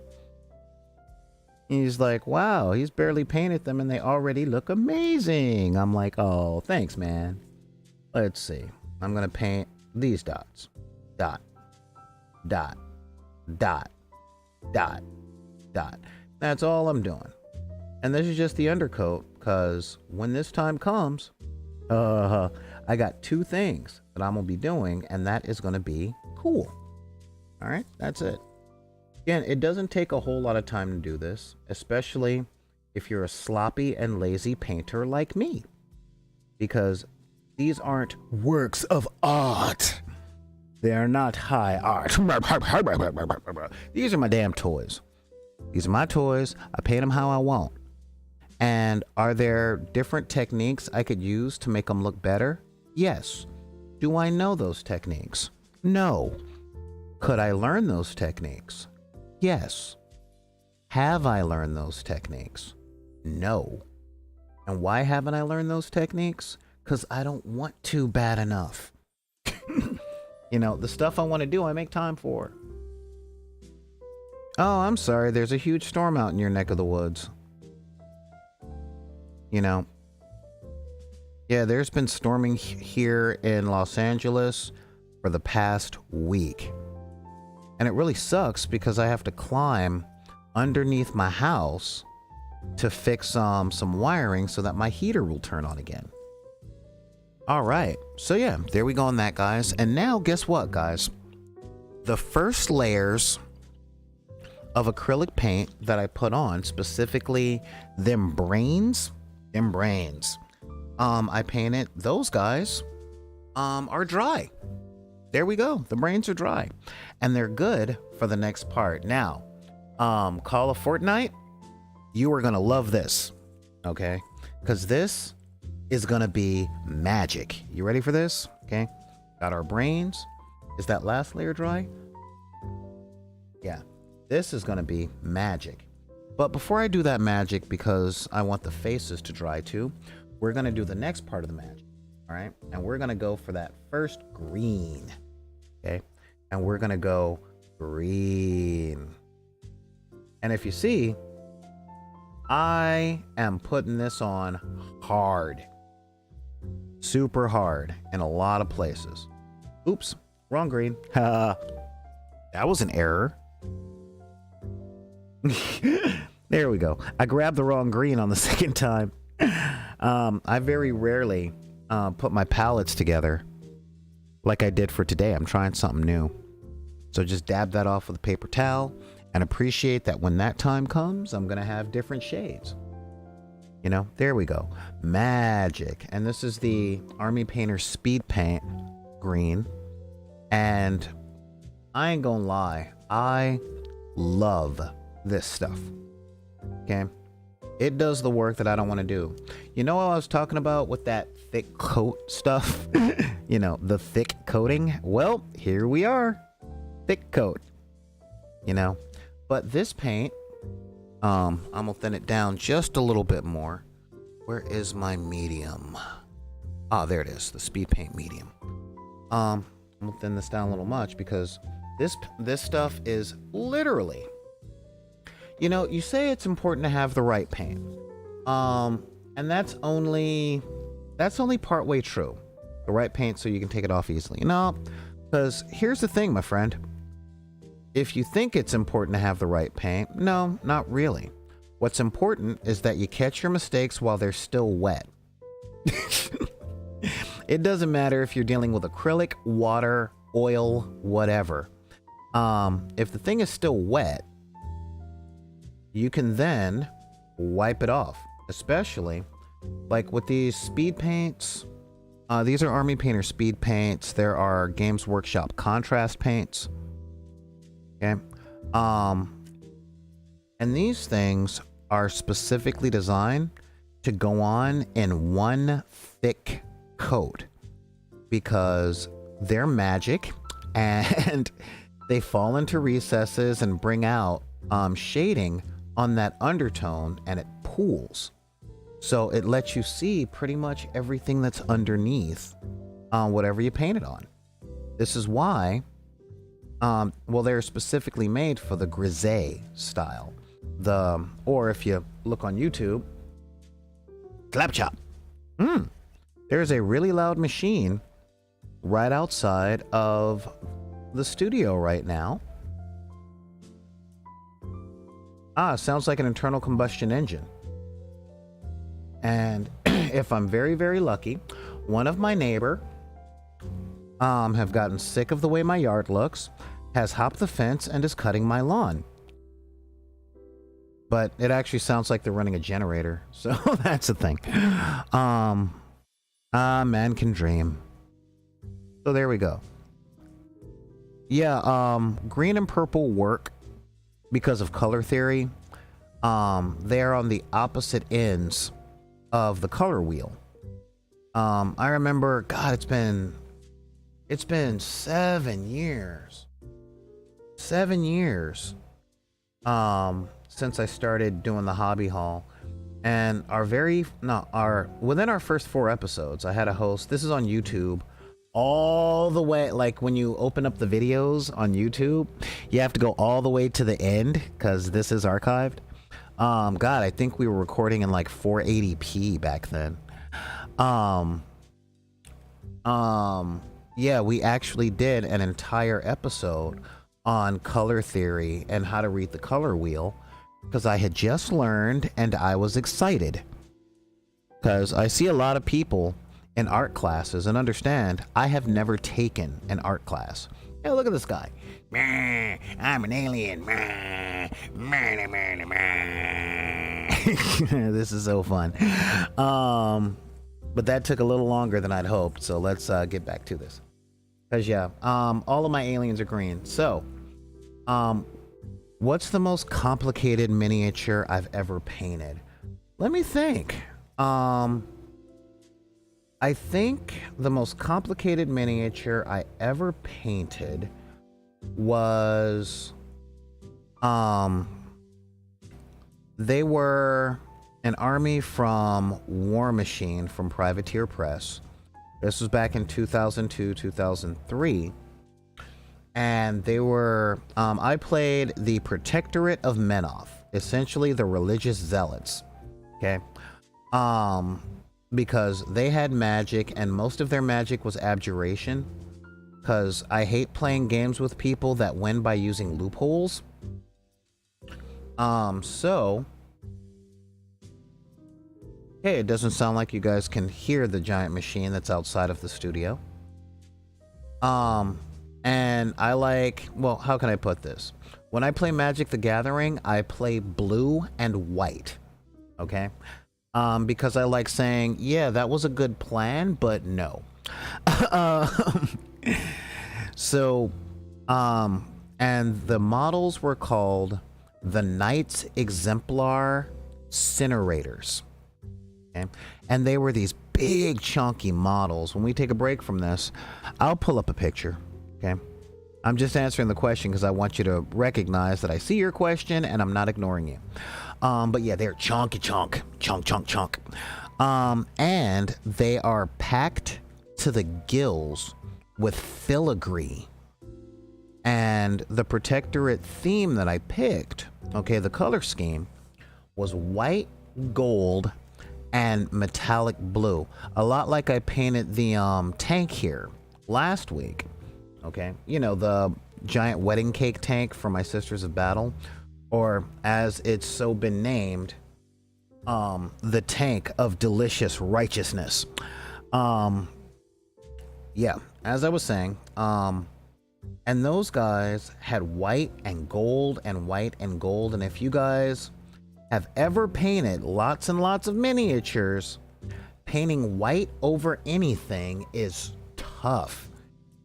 He's like, wow, he's barely painted them and they already look amazing. I'm like, oh, thanks, man. Let's see. I'm going to paint these dots. Dot. Dot. Dot. Dot. Dot. That's all I'm doing. And this is just the undercoat, because when this time comes, I got two things that I'm going to be doing, and that is going to be cool. All right, that's it. Again, it doesn't take a whole lot of time to do this, especially if you're a sloppy and lazy painter like me, because these aren't works of art. They are not high art. These are my damn toys. These are my toys. I paint them how I want. And are there different techniques I could use to make them look better? Yes. Do I know those techniques? No. Could I learn those techniques? Yes. Have I learned those techniques? No. And why haven't I learned those techniques? Because I don't want to bad enough. You know, the stuff I want to do, I make time for. Oh, I'm sorry. There's a huge storm out in your neck of the woods. You know, yeah, there's been storming here in Los Angeles for the past week. And it really sucks because I have to climb underneath my house to fix some wiring so that my heater will turn on again. All right. So yeah, there we go on that, guys. And now guess what, guys? The first layers of acrylic paint that I put on, specifically them brains, I painted those guys, are dry. There we go. The brains are dry and they're good for the next part. Now, Call of Fortnite, you are going to love this. Okay. Cause this is going to be magic. You ready for this? Okay. Got our brains. Is that last layer dry? Yeah. This is going to be magic. But before I do that magic, because I want the faces to dry too, we're going to do the next part of the magic. All right. And we're going to go for that first green. Okay. And we're going to go green. And if you see, I am putting this on hard. Super hard in a lot of places. Oops. Wrong green. That was an error. There we go. I grabbed the wrong green on the second time. I very rarely put my palettes together like I did for today. I'm trying something new. So just dab that off with a paper towel and appreciate that when that time comes, I'm going to have different shades. You know, there we go. Magic. And this is the Army Painter Speed Paint green. And I ain't gonna lie, I love this stuff. Okay, it does the work that I don't want to do. You know what I was talking about with that thick coat stuff? You know, the thick coating. Well, here we are, thick coat. You know, but this paint, I'm gonna thin it down just a little bit more. Where is my medium? Ah, there it is, the speed paint medium. I'm gonna thin this down a little much because this stuff is literally, you know, you say it's important to have the right paint. And that's only partway true. The right paint so you can take it off easily. No, because here's the thing, my friend. If you think it's important to have the right paint, no, not really. What's important is that you catch your mistakes while they're still wet. It doesn't matter if you're dealing with acrylic, water, oil, whatever. If the thing is still wet, you can then wipe it off, especially like with these speed paints. These are Army Painter speed paints. There are Games Workshop contrast paints. Okay. And these things are specifically designed to go on in one thick coat because they're magic, and they fall into recesses and bring out shading on that undertone, and it pools. So it lets you see pretty much everything that's underneath whatever you painted on. This is why, well, they're specifically made for the grisaille style. Or if you look on YouTube, clap chop. There's a really loud machine right outside of the studio right now. Sounds like an internal combustion engine. And if I'm very, very lucky, one of my neighbor have gotten sick of the way my yard looks, has hopped the fence, and is cutting my lawn. But it actually sounds like they're running a generator, so that's the thing. Man can dream. So there we go. Yeah, green and purple work because of color theory. They're on the opposite ends of the color wheel. I remember, God, it's been 7 years. 7 years since I started doing the hobby haul. And within our first 4 episodes, I had a host. This is on YouTube. All the way, like when you open up the videos on YouTube, you have to go all the way to the end because this is archived. God, I think we were recording in like 480p back then. Yeah, we actually did an entire episode on color theory and how to read the color wheel because I had just learned and I was excited because I see a lot of people in art classes, and understand, I have never taken an art class. Hey, look at this guy. I'm an alien. This is so fun. But that took a little longer than I'd hoped, so let's get back to this. Because, yeah, all of my aliens are green. So, what's the most complicated miniature I've ever painted? Let me think. I think the most complicated miniature I ever painted was, they were an army from War Machine from Privateer Press. This was back in 2002, 2003. And they were, I played the Protectorate of Menoth, essentially the religious zealots. Okay. Because they had magic, and most of their magic was abjuration. Because I hate playing games with people that win by using loopholes. So... Hey, it doesn't sound like you guys can hear the giant machine that's outside of the studio. And I like... Well, how can I put this? When I play Magic the Gathering, I play blue and white. Okay? Because I like saying, yeah, that was a good plan, but no. So, and the models were called the Knights Exemplar Cinerators. Okay? And they were these big, chunky models. When we take a break from this, I'll pull up a picture. Okay? I'm just answering the question because I want you to recognize that I see your question and I'm not ignoring you. But yeah, they're chunk. And they are packed to the gills with filigree. And the Protectorate theme that I picked, okay, the color scheme, was white, gold, and metallic blue. A lot like I painted the tank here last week. Okay, you know, the giant wedding cake tank for my Sisters of Battle. Or, as it's so been named, the tank of delicious righteousness. Yeah, as I was saying, and those guys had white and gold and white and gold. And if you guys have ever painted lots and lots of miniatures, painting white over anything is tough.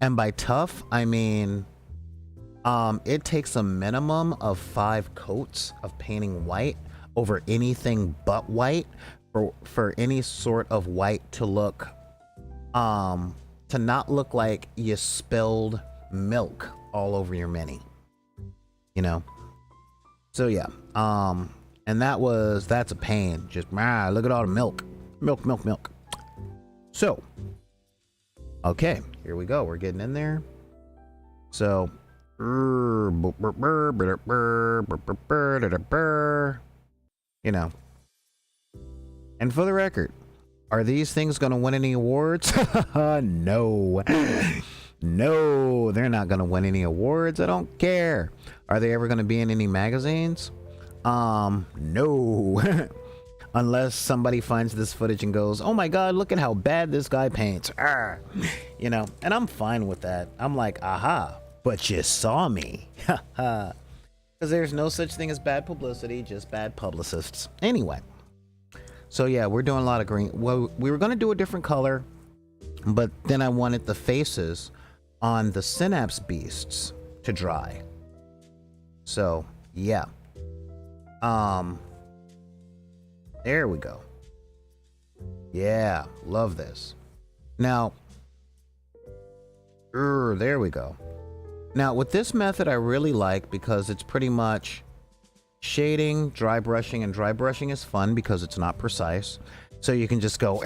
And by tough, I mean... it takes a minimum of 5 coats of painting white over anything but white for any sort of white to look to not look like you spilled milk all over your mini, you know. So yeah, and that's a pain. Just look at all the milk. So okay, here we go, we're getting in there. So you know, and for the record, are these things going to win any awards? No. No, they're not going to win any awards. I don't care. Are they ever going to be in any magazines? No. Unless somebody finds this footage and goes, oh my God, look at how bad this guy paints. You know, and I'm fine with that. I'm like, aha, but you saw me. Because there's no such thing as bad publicity, just bad publicists. Anyway. So yeah, we're doing a lot of green. Well, we were going to do a different color, but then I wanted the faces on the synapse beasts to dry. So yeah. There we go. Yeah, love this. Now, there we go. Now with this method I really like because it's pretty much shading, dry brushing, and dry brushing is fun because it's not precise. So you can just go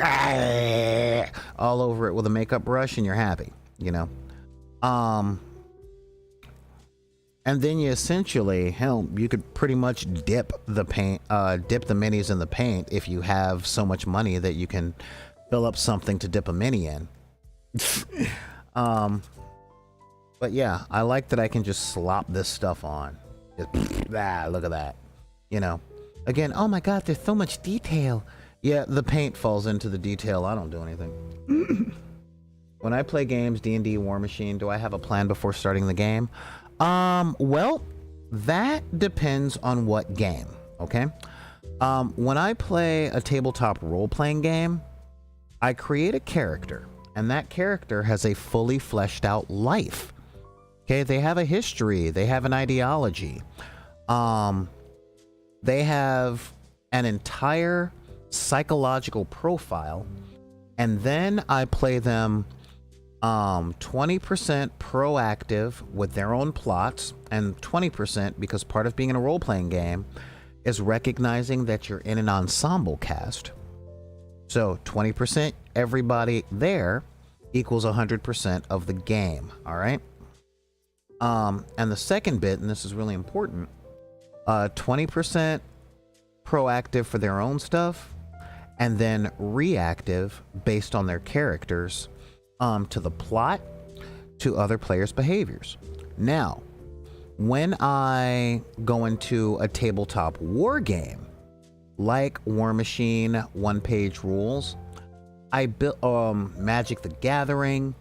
all over it with a makeup brush and you're happy, you know. And then you essentially, hell, you could pretty much dip the minis in the paint if you have so much money that you can fill up something to dip a mini in. But yeah, I like that I can just slop this stuff on. Just, look at that. You know, again, oh my God, there's so much detail. Yeah, the paint falls into the detail. I don't do anything. When I play games, D&D, War Machine, do I have a plan before starting the game? Well, that depends on what game, okay? When I play a tabletop role-playing game, I create a character, and that character has a fully fleshed out life. Okay, they have a history, they have an ideology. They have an entire psychological profile, and then I play them 20% proactive with their own plots, and 20% because part of being in a role-playing game is recognizing that you're in an ensemble cast. So 20% everybody there equals 100% of the game. All right. And the second bit, and this is really important, 20% proactive for their own stuff, and then reactive based on their characters, to the plot, to other players' behaviors. Now, when I go into a tabletop war game, like War Machine, One Page Rules, I build Magic the Gathering,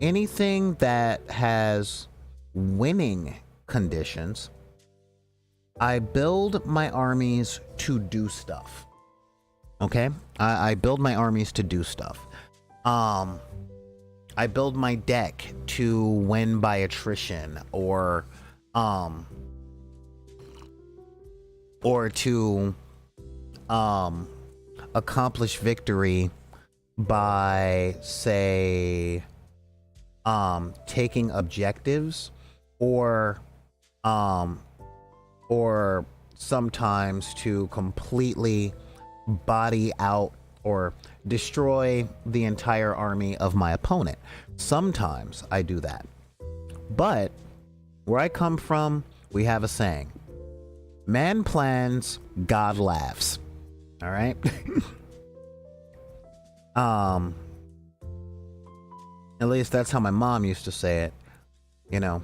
anything that has winning conditions, I build my armies to do stuff. Okay? I build my armies to do stuff. I build my deck to win by attrition, or to accomplish victory by, say, taking objectives, or sometimes to completely body out or destroy the entire army of my opponent. Sometimes I do that. But where I come from, we have a saying: man plans, God laughs. All right? At least that's how my mom used to say it, you know.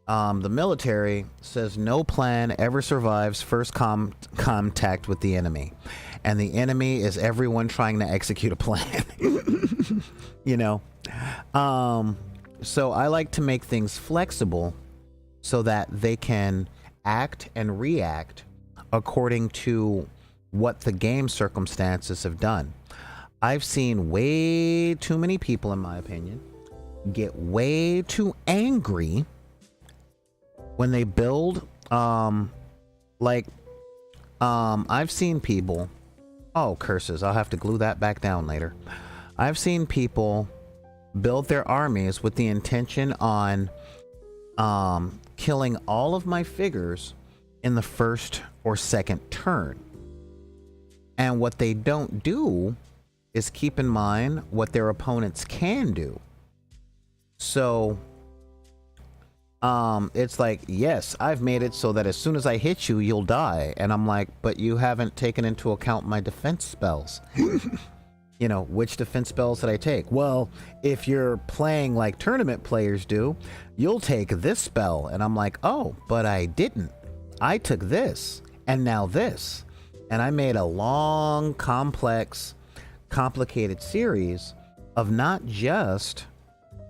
The military says no plan ever survives first contact with the enemy. And the enemy is everyone trying to execute a plan. You know? So I like to make things flexible so that they can act and react according to what the game circumstances have done. I've seen way too many people, in my opinion, get way too angry when they build, I've seen people, oh, curses, I'll have to glue that back down later. I've seen people build their armies with the intention on killing all of my figures in the first or second turn. And what they don't do is keep in mind what their opponents can do. So it's like, yes, I've made it so that as soon as I hit you, you'll die. And I'm like, but you haven't taken into account my defense spells. You know, which defense spells did I take? Well, if you're playing like tournament players do, you'll take this spell. And I'm like, oh, but I didn't. I took this and now this. And I made a long, complex, complicated series of not just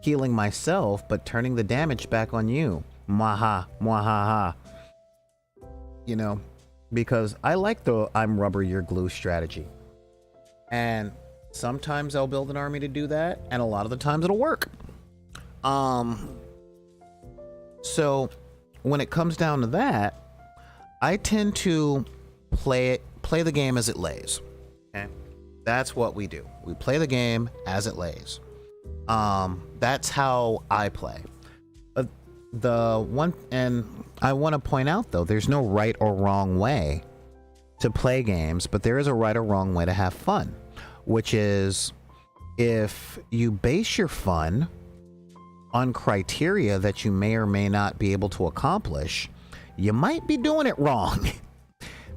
healing myself, but turning the damage back on you. Mwaha, mwahaha. You know, because I like the I'm rubber, you're glue strategy. And sometimes I'll build an army to do that, and a lot of the times it'll work. So when it comes down to that, I tend to play the game as it lays. Okay? That's what we do. We play the game as it lays. That's how I play. The one, and I want to point out though, there's no right or wrong way to play games, but there is a right or wrong way to have fun, which is if you base your fun on criteria that you may or may not be able to accomplish, you might be doing it wrong.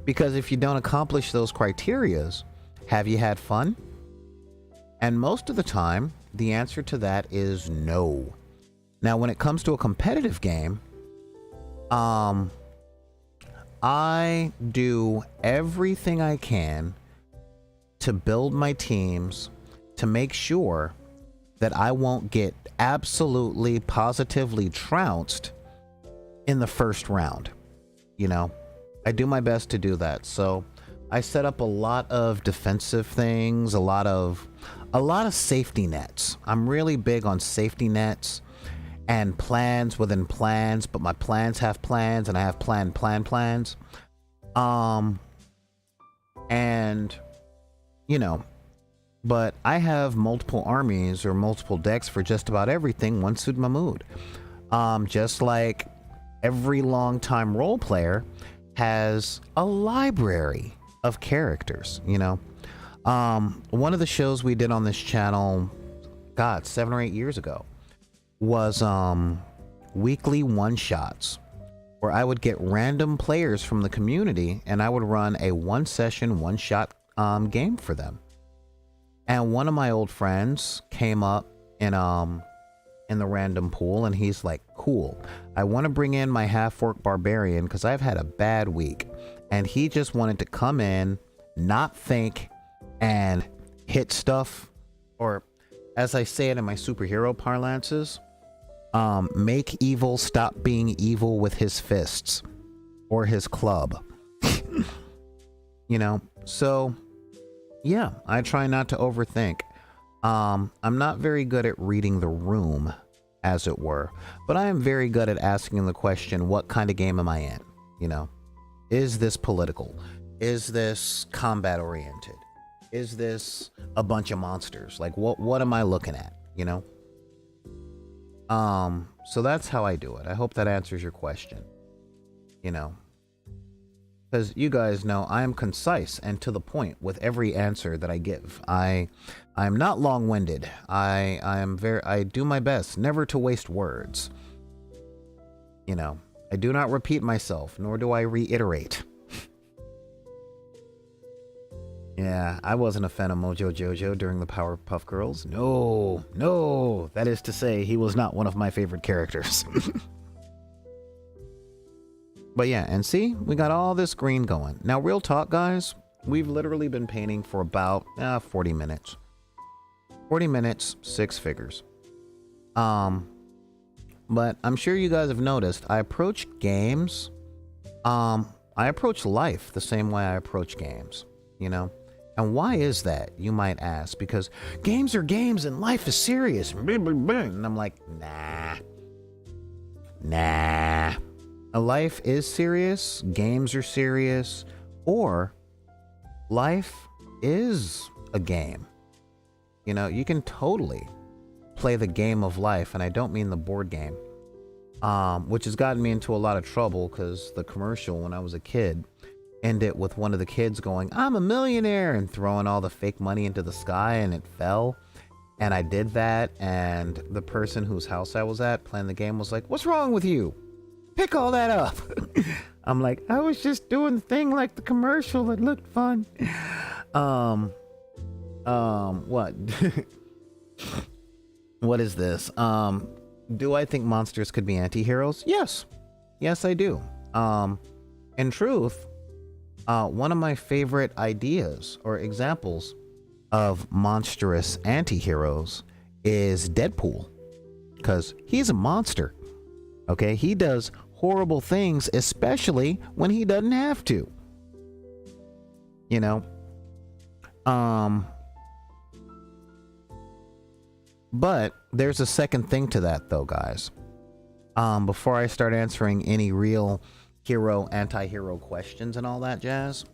Because if you don't accomplish those criterias, have you had fun? And most of the time, the answer to that is no. Now, when it comes to a competitive game, I do everything I can to build my teams to make sure that I won't get absolutely, positively trounced in the first round. You know, I do my best to do that. So I set up a lot of defensive things, a lot of safety nets. I'm really big on safety nets and plans within plans, but my plans have plans and I have plans. And you know, but I have multiple armies or multiple decks for just about everything once suit my mood. Just like every long-time role player has a library of characters, you know. One of the shows we did on this channel, God, 7 or 8 years ago, was weekly one-shots, where I would get random players from the community and I would run a one-session, one-shot game for them. And one of my old friends came up in the random pool and he's like, cool, I want to bring in my half-orc barbarian because I've had a bad week. And he just wanted to come in, not think, and hit stuff, or as I say it in my superhero parlances, make evil stop being evil with his fists or his club. You know, so yeah, I try not to overthink. I'm not very good at reading the room, as it were, but I am very good at asking the question, what kind of game am I in? You know, is this political? Is this combat oriented? Is this a bunch of monsters? Like, what am I looking at? You know? So that's how I do it. I hope that answers your question. You know, because you guys know I am concise and to the point with every answer that I give. I'm not long-winded. I do my best never to waste words. You know, I do not repeat myself, nor do I reiterate. Yeah, I wasn't a fan of Mojo Jojo during the Powerpuff Girls. No, that is to say, he was not one of my favorite characters. But yeah, and see, we got all this green going. Now, real talk, guys, we've literally been painting for about 40 minutes. 40 minutes, 6 figures. But I'm sure you guys have noticed, I approach games, I approach life the same way I approach games, you know? And why is that, you might ask? Because games are games and life is serious. And I'm like, nah. Life is serious, games are serious, or life is a game. You know, you can totally play the game of life, and I don't mean the board game, which has gotten me into a lot of trouble because the commercial when I was a kid ended with one of the kids going, "I'm a millionaire," and throwing all the fake money into the sky, and it fell. And I did that, and the person whose house I was at playing the game was like, "What's wrong with you? Pick all that up." I'm like, "I was just doing the thing like the commercial. It looked fun." What? What is this? Do I think monsters could be anti-heroes? Yes. Yes, I do. In truth, one of my favorite ideas or examples of monstrous anti-heroes is Deadpool, because he's a monster. Okay, he does horrible things, especially when he doesn't have to. You know, but there's a second thing to that, though, guys. Before I start answering any real hero, anti-hero questions and all that jazz,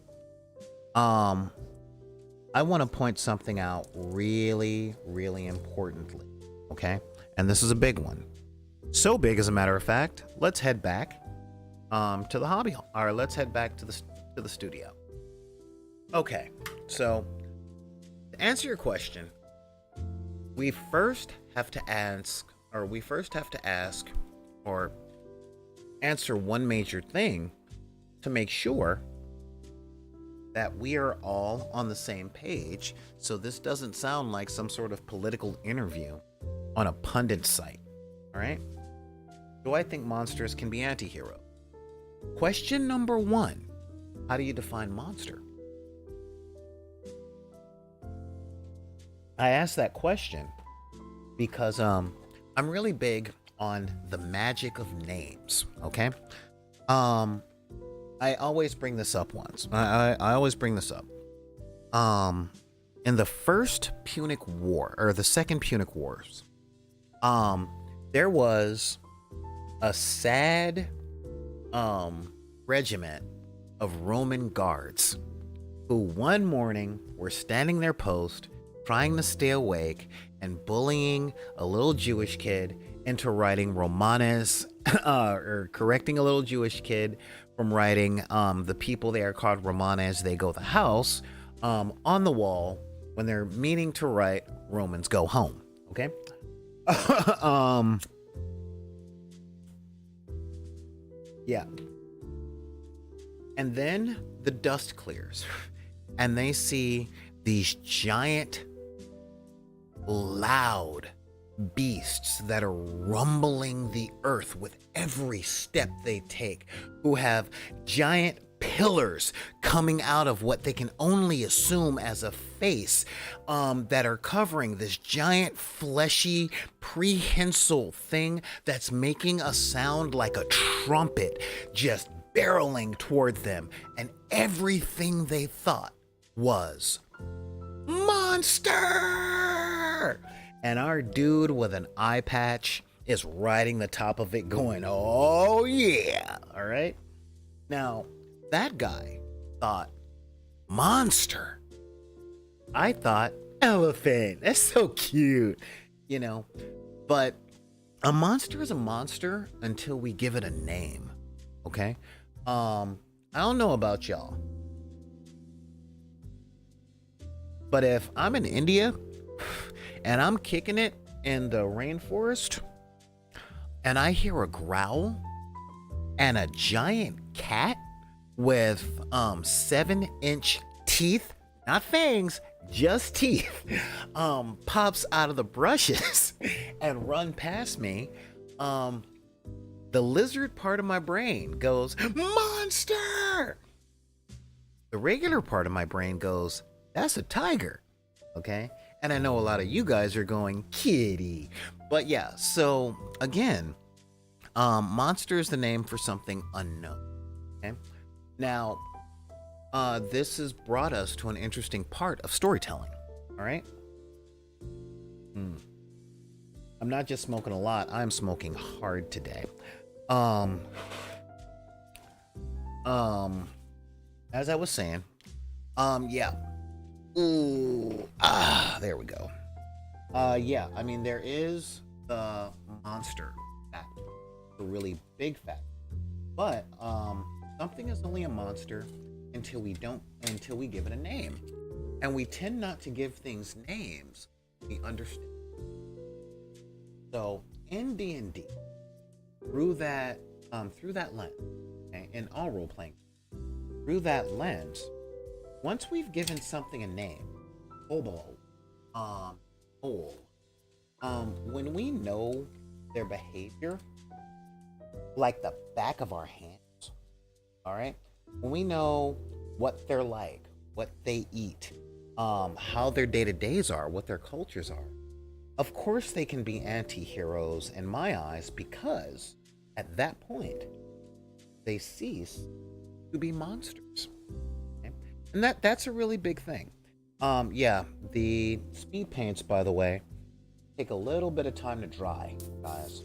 I want to point something out really, really importantly. Okay, and this is a big one. So big, as a matter of fact, let's head back to the hobby, or let's head back to the studio. Okay, so to answer your question, we first have to ask or answer one major thing to make sure that we are all on the same page, so this doesn't sound like some sort of political interview on a pundit site. All right? Do I think monsters can be anti-heroes? Question number one: how do you define monster? I asked that question because I'm really big on the magic of names. Okay, I always bring this up once. I always bring this up. In the first Punic War, or the second Punic Wars, there was a sad regiment of Roman guards who one morning were standing their post, trying to stay awake, and bullying a little Jewish kid into writing Romanes, or correcting a little Jewish kid from writing the people they are called Romanes, they go the house, on the wall when they're meaning to write Romans go home. Okay? Yeah. And then the dust clears and they see these giant, loud beasts that are rumbling the earth with every step they take, who have giant pillars coming out of what they can only assume as a face, that are covering this giant fleshy prehensile thing that's making a sound like a trumpet, just barreling toward them, and everything they thought was monster. And our dude with an eye patch is riding the top of it going, "Oh yeah." All right. Now, that guy thought monster. I thought elephant. That's so cute, you know. But a monster is a monster until we give it a name. Okay? I don't know about y'all, but if I'm in India and I'm kicking it in the rainforest and I hear a growl and a giant cat with 7-inch teeth, not fangs, just teeth, pops out of the brushes and run past me, the lizard part of my brain goes, monster. The regular part of my brain goes, that's a tiger. Okay? And I know a lot of you guys are going, kitty. But yeah, so again, monster is the name for something unknown. Okay? Now, this has brought us to an interesting part of storytelling. All right? I'm not just smoking a lot, I'm smoking hard today. As I was saying, yeah. Ooh, there we go. Yeah, I mean there is the monster fact, the really big fact. But something is only a monster until we give it a name. And we tend not to give things names. We understand. So in D&D, through that lens, okay, in all role playing, through that lens, once we've given something a name, kobold, owl, when we know their behavior like the back of our hands, all right, when we know what they're like, what they eat, how their day-to-days are, what their cultures are, of course they can be anti-heroes in my eyes, because at that point they cease to be monsters. Okay? And that's a really big thing. Yeah, the speed paints, by the way, take a little bit of time to dry, guys.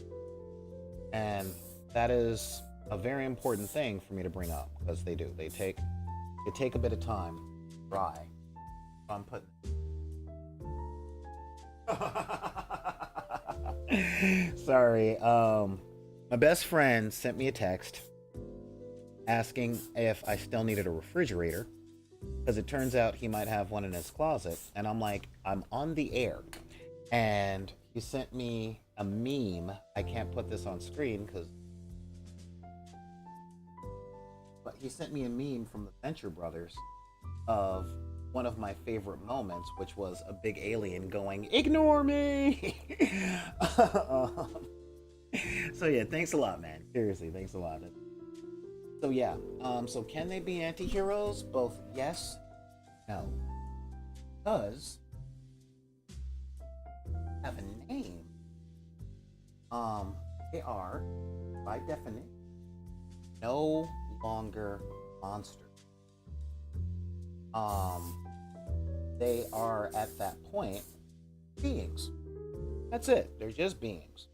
And that is a very important thing for me to bring up, because they do. They take a bit of time to dry. I'm putting Sorry. My best friend sent me a text asking if I still needed a refrigerator, because it turns out he might have one in his closet, and I'm like, I'm on the air. And he sent me a meme. I can't put this on screen but he sent me a meme from the Venture Brothers of one of my favorite moments, which was a big alien going, "Ignore me!" So yeah, thanks a lot, man. Seriously, thanks a lot. So yeah, so can they be anti-heroes? Both yes, no. Because have a name, they are, by definition, no longer monsters. They are at that point beings. That's it. They're just beings.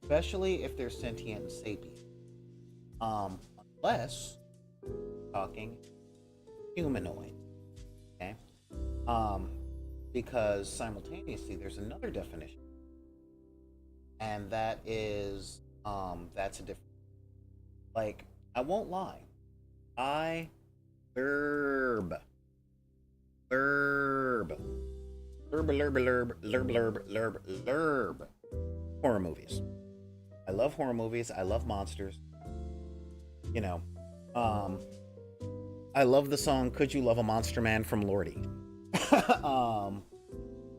Especially if they're sentient and sapient. Unless talking humanoid. Okay? Because simultaneously there's another definition. And that is that's a different, like, I won't lie. I blurb. Blurb. Blurb, blurb, blurb, blurb, blurb, blurb, blurb. Horror movies. I love horror movies. I love monsters. You know, I love the song "Could You Love a Monster Man" from Lordy.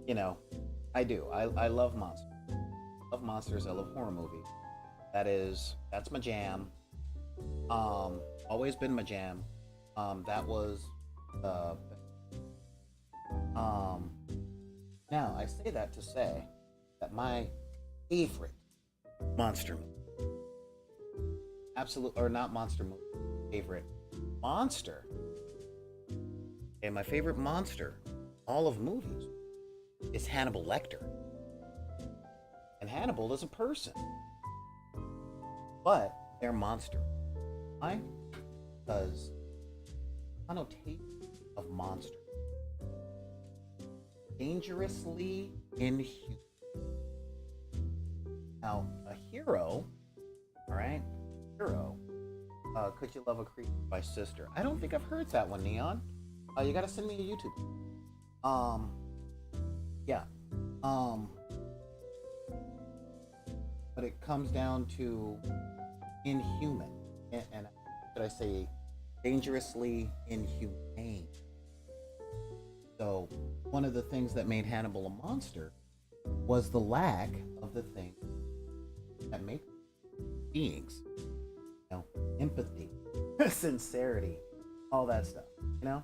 You know, I do. I love monsters. I love monsters. I love horror movies. That's my jam. Always been my jam. That was now I say that to say that my favorite monster movie, absolute, or not monster movie, favorite monster, and my favorite monster, all of movies, is Hannibal Lecter. And Hannibal is a person, but they're monsters. Why? Because connotation of monster, dangerously inhuman. Now, a hero, all right, hero. Could You Love a Creature by Sister? I don't think I've heard that one, Neon. You gotta send me a YouTube. Yeah. But it comes down to inhuman, and should I say dangerously inhumane. So one of the things that made Hannibal a monster was the lack of the thing that make beings, you know, empathy, sincerity, all that stuff, you know.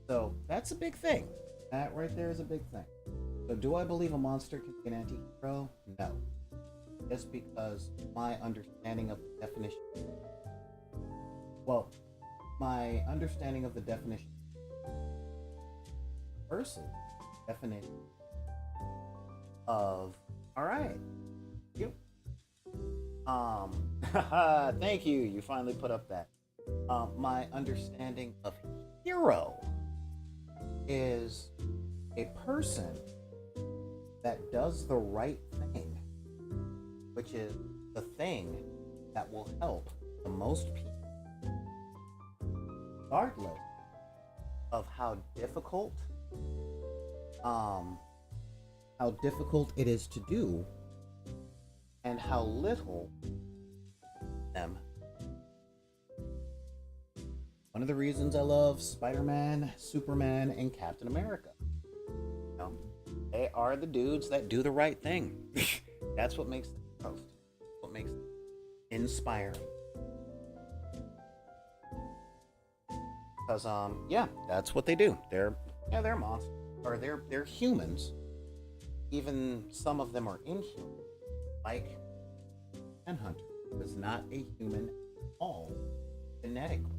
So that's a big thing. That right there is a big thing. So do I believe a monster can be an anti-hero? No. Just because my understanding of the definition, well, my understanding of the definition versus definition of, all right, you, thank you, you finally put up that, my understanding of hero is a person that does the right thing, which is the thing that will help the most people, regardless of how difficult it is to do and how little them. One of the reasons I love Spider-Man, Superman, and Captain America. You know, they are the dudes that do the right thing. That's what makes them post. What makes them inspiring. Because that's what they do. They're monsters. Or they're humans. Even some of them are inhuman. Like Manhunter was not a human at all genetically.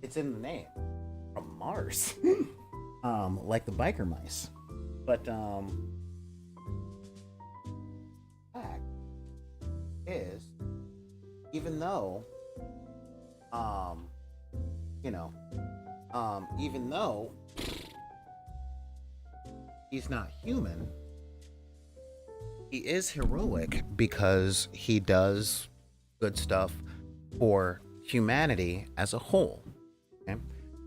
It's in the name. From Mars. Like the biker mice. But fact is, even though even though he's not human, he is heroic because he does good stuff for humanity as a whole. Okay?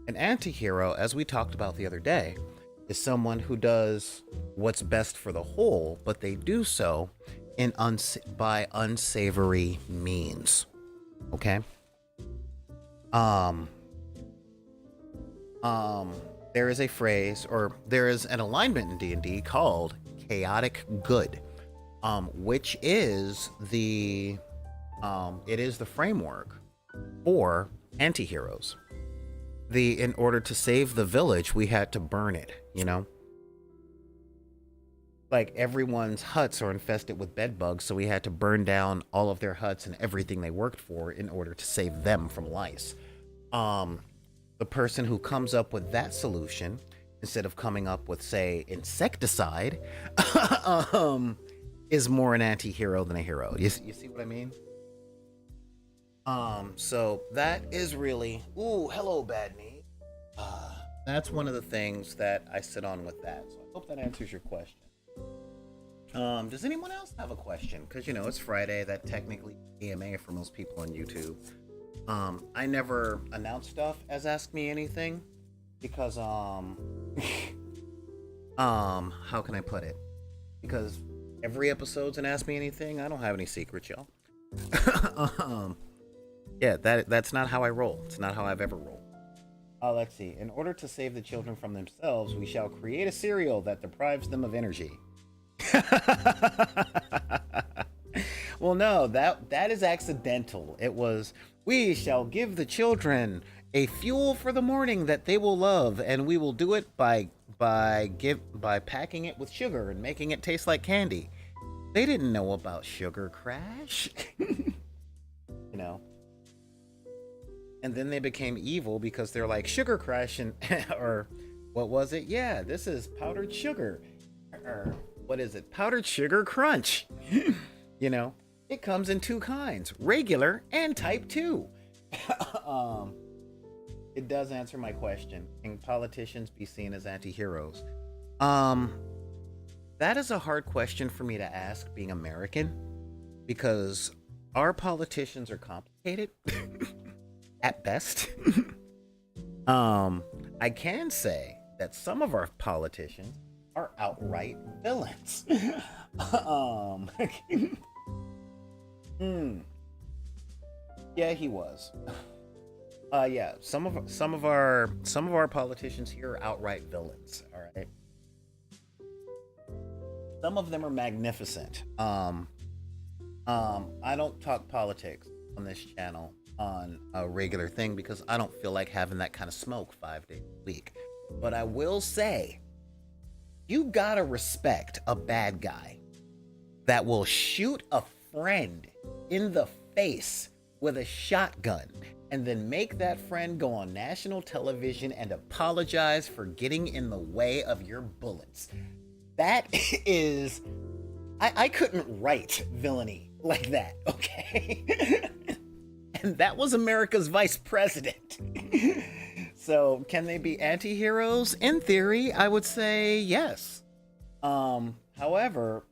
An anti-hero, as we talked about the other day, is someone who does what's best for the whole, but they do so in by unsavory means. Okay? There is a phrase, or there is an alignment in D&D called chaotic good, which is the framework for anti-heroes. In order to save the village, we had to burn it, you know? Like, everyone's huts are infested with bed bugs, so we had to burn down all of their huts and everything they worked for in order to save them from lice. The person who comes up with that solution, instead of coming up with, say, insecticide, is more an anti-hero than a hero. You see what I mean? So that is really... Ooh, hello, bad knee. That's one of the things that I sit on with that. So I hope that answers your question. Does anyone else have a question? Because, it's Friday. That technically AMA for most people on YouTube. I never announce stuff as Ask Me Anything because, how can I put it? Because every episode's an Ask Me Anything. I don't have any secrets, y'all. Yeah, that's not how I roll. It's not how I've ever rolled. Let's see. In order to save the children from themselves, we shall create a cereal that deprives them of energy. Well, no, that is accidental. It was, we shall give the children a fuel for the morning that they will love, and we will do it by packing it with sugar and making it taste like candy. They didn't know about Sugar Crash. And then they became evil because they're like, Sugar Crash, and or what was it? Yeah, this is powdered sugar. Or what is it? Powdered sugar crunch. It comes in two kinds, regular and type 2. It does answer my question. Can politicians be seen as anti-heroes? That is a hard question for me to ask, being American, because our politicians are complicated at best. I can say that some of our politicians are outright villains. Yeah, he was. Yeah, some of our politicians here are outright villains. All right. Some of them are magnificent. I don't talk politics on this channel on a regular thing because I don't feel like having that kind of smoke 5 days a week. But I will say, you gotta respect a bad guy that will shoot a friend in the face with a shotgun and then make that friend go on national television and apologize for getting in the way of your bullets. That is... I couldn't write villainy like that, okay? And that was America's vice president. So, can they be anti-heroes? In theory, I would say yes. However,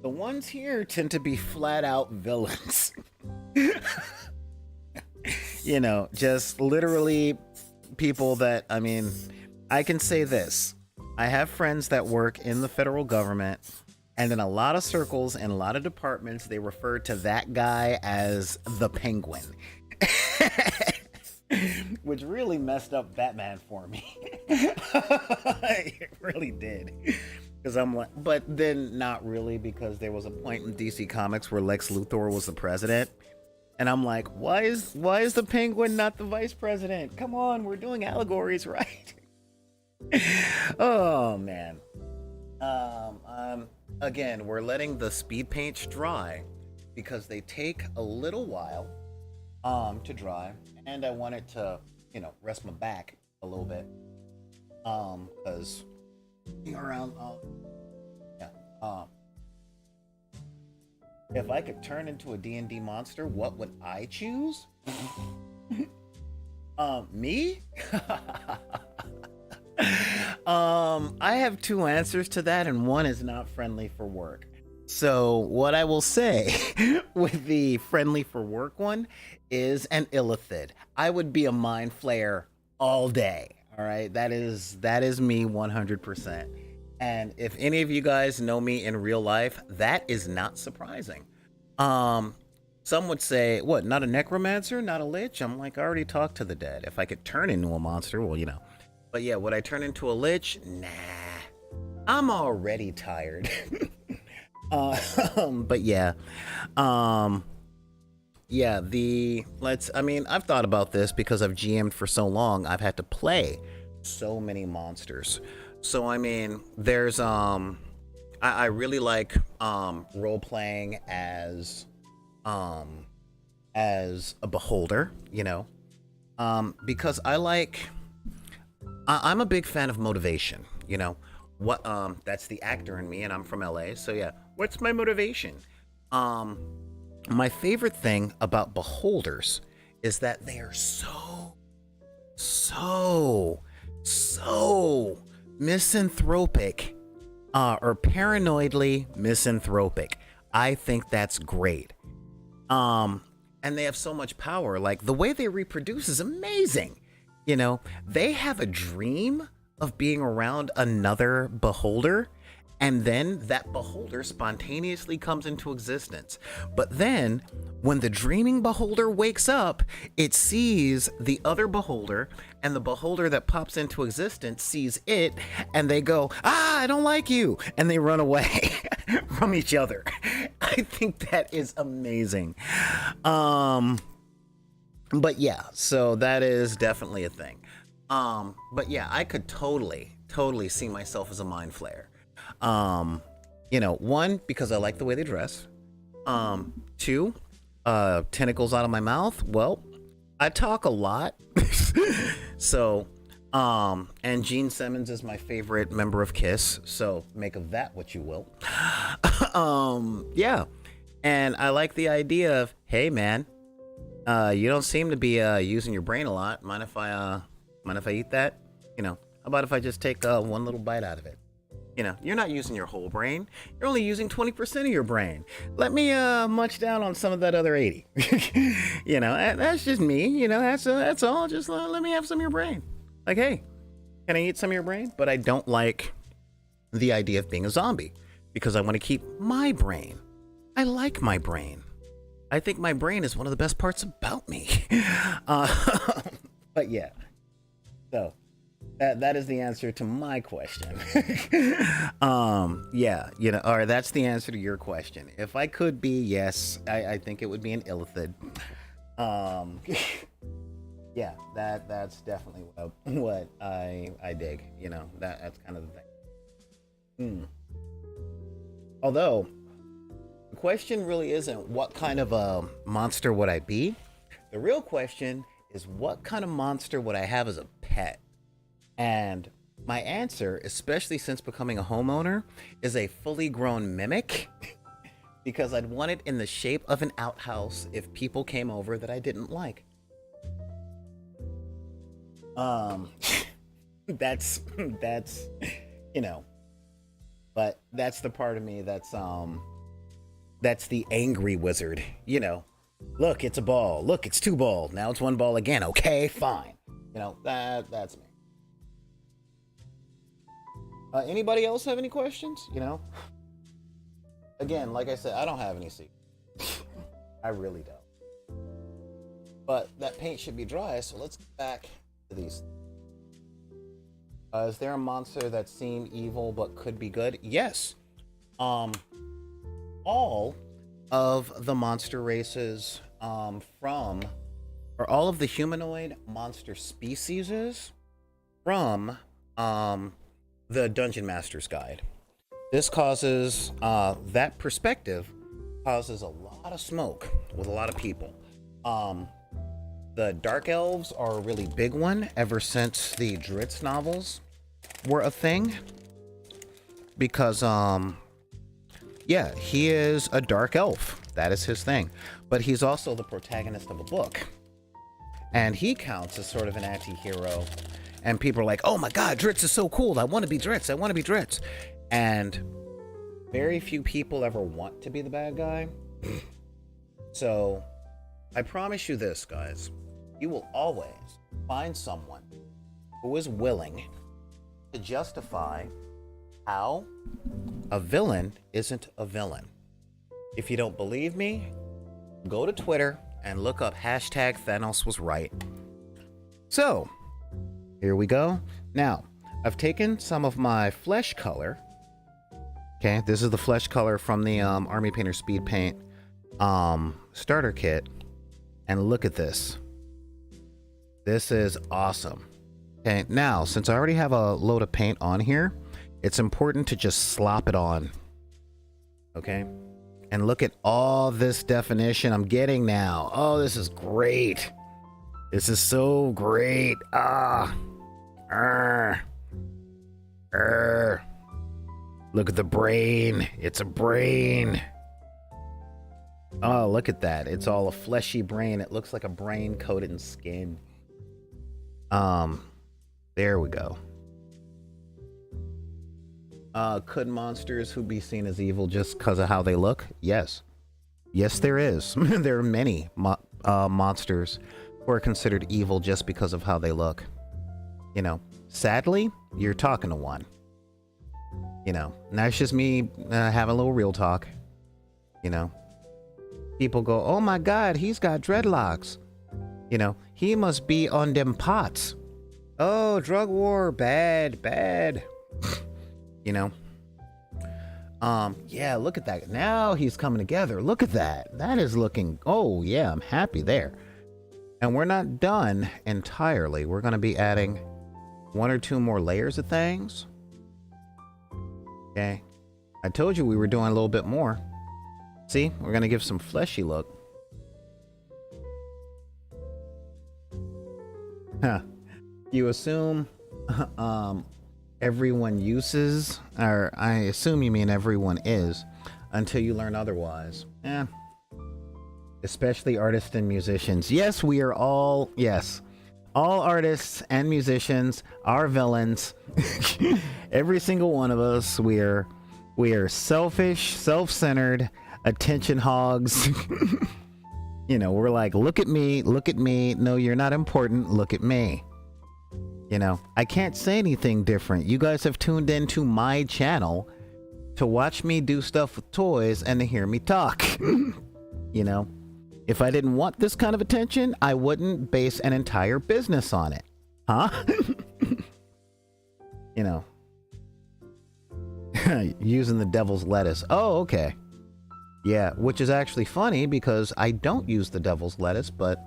the ones here tend to be flat out villains. Just literally people that, I mean, I can say this. I have friends that work in the federal government, and in a lot of circles and a lot of departments, they refer to that guy as the Penguin. Which really messed up Batman for me. It really did. Because I'm like, but then not really, because there was a point in DC Comics where Lex Luthor was the president. And I'm like, why is the Penguin not the vice president? Come on, we're doing allegories, right? Oh man. Again, we're letting the speed paints dry because they take a little while to dry, and I want it to, rest my back a little bit. Because being around if I could turn into a D&D monster, what would I choose? Me? I have two answers to that, and one is not friendly for work. So what I will say with the friendly for work one is an illithid. I would be a mind flayer all day. All right, that is me 100%. And if any of you guys know me in real life, that is not surprising. Some would say, what, not a necromancer, not a lich? I'm like, I already talked to the dead. If I could turn into a monster, well, But yeah, would I turn into a lich? Nah. I'm already tired. But yeah. I've thought about this because I've GM'd for so long. I've had to play so many monsters. So there's I really like role playing as a beholder, because I'm a big fan of motivation, what that's the actor in me, and I'm from LA, so yeah, what's my motivation? My favorite thing about beholders is that they are so misanthropic, or paranoidally misanthropic. I think that's great. And they have so much power. Like, the way they reproduce is amazing. They have a dream of being around another beholder, and then that beholder spontaneously comes into existence. But then, when the dreaming beholder wakes up, it sees the other beholder, and the beholder that pops into existence sees it, and they go, I don't like you, and they run away from each other. I think that is amazing. But yeah, so that is definitely a thing. But yeah, I could totally see myself as a mind flayer. One, because I like the way they dress. Two, tentacles out of my mouth. Well, I talk a lot. So, and Gene Simmons is my favorite member of Kiss, so make of that what you will. Yeah. And I like the idea of, hey man, you don't seem to be using your brain a lot. Mind if I eat that? How about if I just take one little bite out of it? You're not using your whole brain. You're only using 20% of your brain. Let me munch down on some of that other 80. That's just me. That's all. Just let me have some of your brain. Like, hey, can I eat some of your brain? But I don't like the idea of being a zombie because I want to keep my brain. I like my brain. I think my brain is one of the best parts about me. But yeah. So that is the answer to my question. Yeah, or that's the answer to your question. If I could be, yes, I think it would be an illithid. Yeah, that's definitely what I dig. That's kind of the thing. Although the question really isn't what kind of a monster would I be. The real question is what kind of monster would I have as a pet? And my answer, especially since becoming a homeowner, is a fully grown mimic. Because I'd want it in the shape of an outhouse if people came over that I didn't like. That's But that's the part of me that's the angry wizard. You know, look, it's a ball. Look, it's 2 ball. Now it's 1 ball again. Okay, fine. You know, that's me. Anybody else have any questions? You know, again, like I said, I don't have any secrets. I really don't. But that paint should be dry, so let's get back to these. Is there a monster that seemed evil but could be good? Yes. All of the monster races all of the humanoid monster species from the Dungeon Master's Guide. This causes, that perspective causes a lot of smoke with a lot of people. The Dark Elves are a really big one ever since the Dritz novels were a thing. Because, yeah, he is a Dark Elf. That is his thing. But he's also the protagonist of a book. And he counts as sort of an anti-hero. And people are like, oh my god, Dritz is so cool. I want to be Dritz. I want to be Dritz. And very few people ever want to be the bad guy. So, I promise you this, guys. You will always find someone who is willing to justify how a villain isn't a villain. If you don't believe me, go to Twitter and look up hashtag Thanos was right. So, here we go. Now, I've taken some of my flesh color. Okay, this is the flesh color from the Army Painter Speed Paint starter kit. And look at this. This is awesome. Okay, now, since I already have a load of paint on here, it's important to just slop it on. Okay? And look at all this definition I'm getting now. Oh, this is great. This is so great. Look at the brain. It's a brain. Oh, look at that. It's all a fleshy brain. It looks like a brain coated in skin. There we go. Could monsters who be seen as evil just because of how they look? Yes. Yes, there is. There are many monsters who are considered evil just because of how they look. You know, sadly, you're talking to one. You know, and that's just me having a little real talk. You know, people go, oh my god, he's got dreadlocks. You know, he must be on them pots. Oh, drug war, bad. You know, yeah, look at that. Now he's coming together. Look at that. That is looking, oh yeah, I'm happy there. And we're not done entirely. We're going to be adding 1 or 2 more layers of things. Okay. I told you we were doing a little bit more. See, we're going to give some fleshy look. Huh. You assume, everyone uses, or I assume you mean everyone is, until you learn otherwise. Eh. Especially artists and musicians. Yes, we are all, yes. All artists and musicians are villains. Every single one of us. We are selfish, self-centered, attention hogs. You know, we're like, look at me. No, you're not important. Look at me. You know, I can't say anything different. You guys have tuned into my channel to watch me do stuff with toys and to hear me talk. You know, if I didn't want this kind of attention, I wouldn't base an entire business on it. Huh? You know, using the devil's lettuce. Oh, okay. Yeah, which is actually funny because I don't use the devil's lettuce, but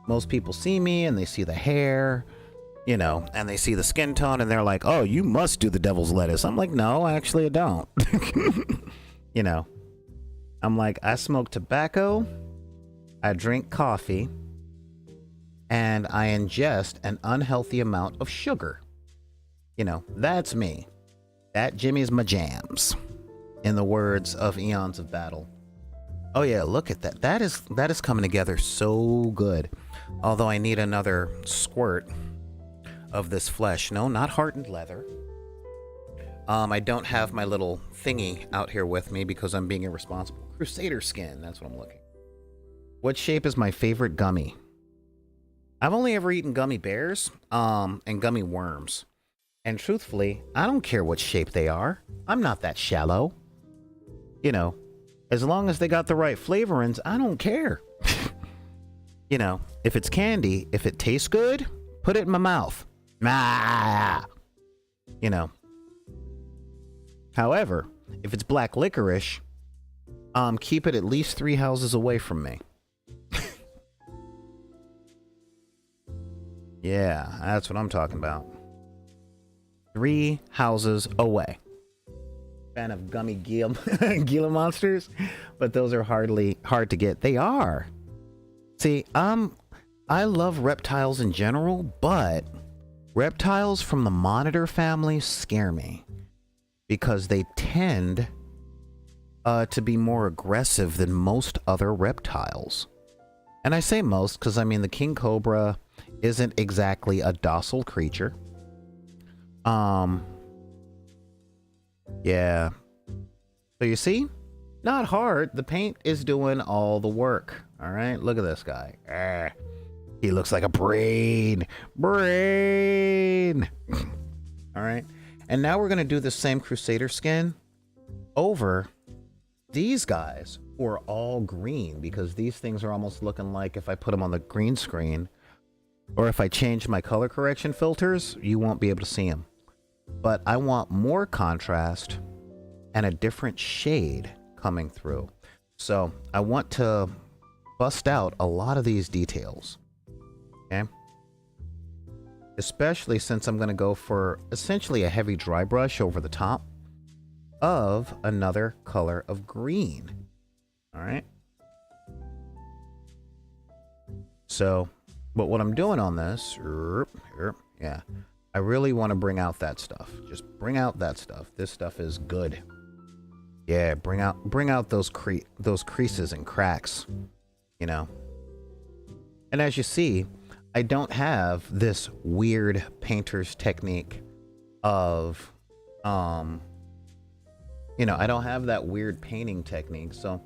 most people see me and they see the hair, you know, and they see the skin tone and they're like, oh, you must do the devil's lettuce. I'm like, no, actually I don't. You know, I'm like, I smoke tobacco, I drink coffee, and I ingest an unhealthy amount of sugar. You know, that's me. That Jimmy's my jams, in the words of Eons of Battle. Oh yeah, look at that. That is coming together so good. Although I need another squirt of this flesh. No, not hardened leather. I don't have my little thingy out here with me because I'm being irresponsible. Crusader skin, that's what I'm looking. What shape is my favorite gummy? I've only ever eaten gummy bears, and gummy worms. And truthfully, I don't care what shape they are. I'm not that shallow. You know, as long as they got the right flavorings, I don't care. You know, if it's candy, if it tastes good, put it in my mouth. Ah! You know. However, if it's black licorice, keep it at least 3 houses away from me. Yeah, that's what I'm talking about. 3 houses away. Fan of gummy Gila monsters, but those are hard to get. They are. See, I love reptiles in general, but reptiles from the monitor family scare me because they tend to be more aggressive than most other reptiles. And I say most because, I mean, the king cobra isn't exactly a docile creature. Yeah. So you see? Not hard. The paint is doing all the work. All right? Look at this guy. He looks like a brain. Brain! All right? And now we're going to do the same Crusader skin over these guys who are all green, because these things are almost looking like, if I put them on the green screen, or if I change my color correction filters, you won't be able to see them. But I want more contrast and a different shade coming through. So I want to bust out a lot of these details. Okay? Especially since I'm going to go for essentially a heavy dry brush over the top of another color of green. All right? So, but what I'm doing on this, yeah, I really want to bring out that stuff. Just bring out that stuff. This stuff is good. Yeah, bring out those creases and cracks, you know. And as you see, I don't have this weird painter's technique of, you know, I don't have that weird painting technique. So,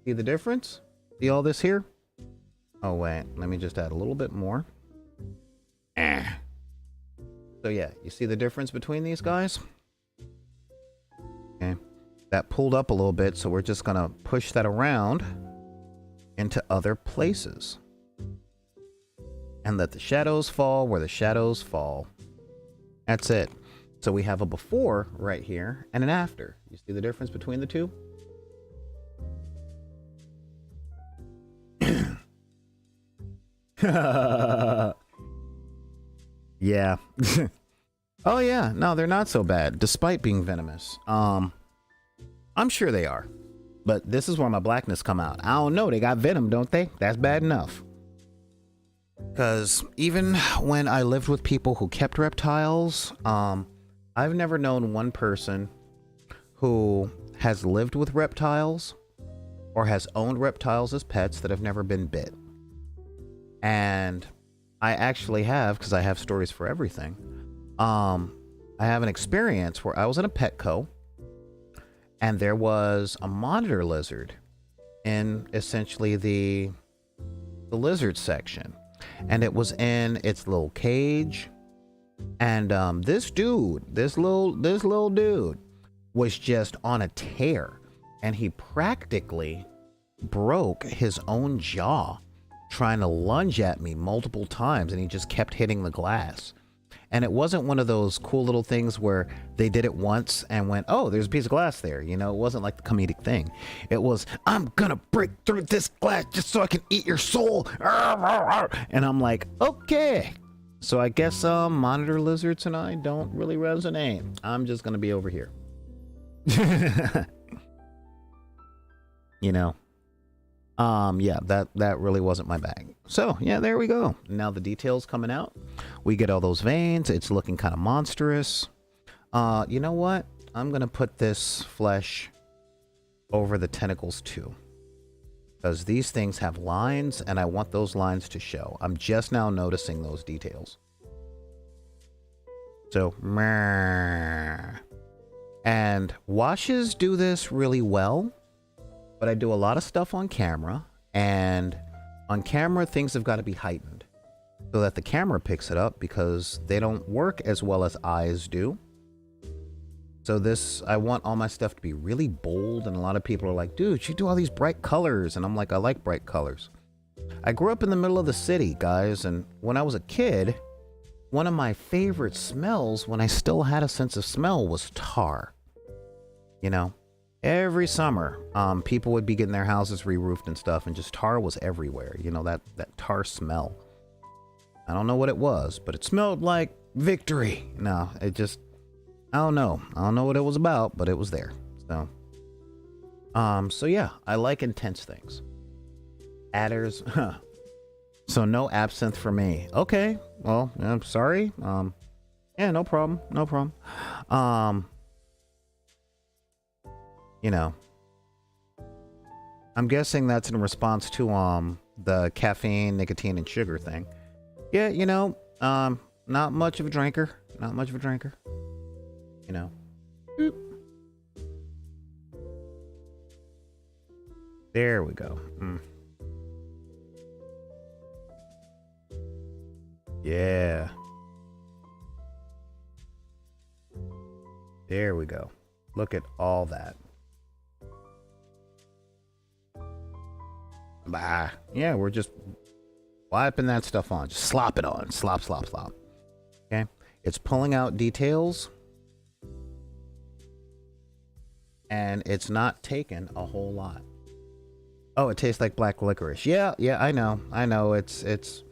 see the difference? See all this here? Oh, wait. Let me just add a little bit more. So, yeah. You see the difference between these guys? Okay. That pulled up a little bit, so we're just going to push that around into other places. And let the shadows fall where the shadows fall. That's it. So we have a before right here and an after. You see the difference between the two? Yeah. Oh yeah, no, they're not so bad, despite being venomous. I'm sure they are. But this is where my blackness come out. I don't know, they got venom, don't they? That's bad enough. Because even when I lived with people who kept reptiles, I've never known one person who has lived with reptiles or has owned reptiles as pets that have never been bit. And I actually have, because I have stories for everything. I have an experience where I was in a Petco and there was a monitor lizard in essentially the lizard section. And it was in its little cage. And this little dude was just on a tear, and he practically broke his own jaw trying to lunge at me multiple times, and he just kept hitting the glass. And it wasn't one of those cool little things where they did it once and went, oh, there's a piece of glass there. You know, it wasn't like the comedic thing. It was, I'm gonna break through this glass just so I can eat your soul. And I'm like, okay. So I guess monitor lizards and I don't really resonate. I'm just gonna be over here. You know. Yeah, that really wasn't my bag. So yeah, there we go. Now the details coming out. We get all those veins. It's looking kind of monstrous. You know what? I'm gonna put this flesh over the tentacles too, because these things have lines and I want those lines to show. I'm just now noticing those details. So And washes do this really well, but I do a lot of stuff on camera, and on camera things have got to be heightened so that the camera picks it up, because they don't work as well as eyes do. So this, I want all my stuff to be really bold, and a lot of people are like, dude, you do all these bright colors, and I'm like, I like bright colors. I grew up in the middle of the city, guys, and when I was a kid, one of my favorite smells, when I still had a sense of smell, was tar. You know, every summer, people would be getting their houses re-roofed and stuff, and just tar was everywhere. You know, that tar smell. I don't know what it was, but it smelled like victory. No, it just, I don't know. I don't know what it was about, but it was there. So yeah, I like intense things. Adders, so no absinthe for me. Okay, well, I'm sorry. Yeah, no problem. No problem. You know, I'm guessing that's in response to the caffeine, nicotine, and sugar thing. Yeah, you know, not much of a drinker. Not much of a drinker. You know. Boop. There we go. Yeah. There we go. Look at all that. Bah. Yeah, we're just wiping that stuff on. Just slop it on. Slop, slop, slop. Okay? It's pulling out details. And it's not taking a whole lot. Oh, it tastes like black licorice. Yeah, I know. It's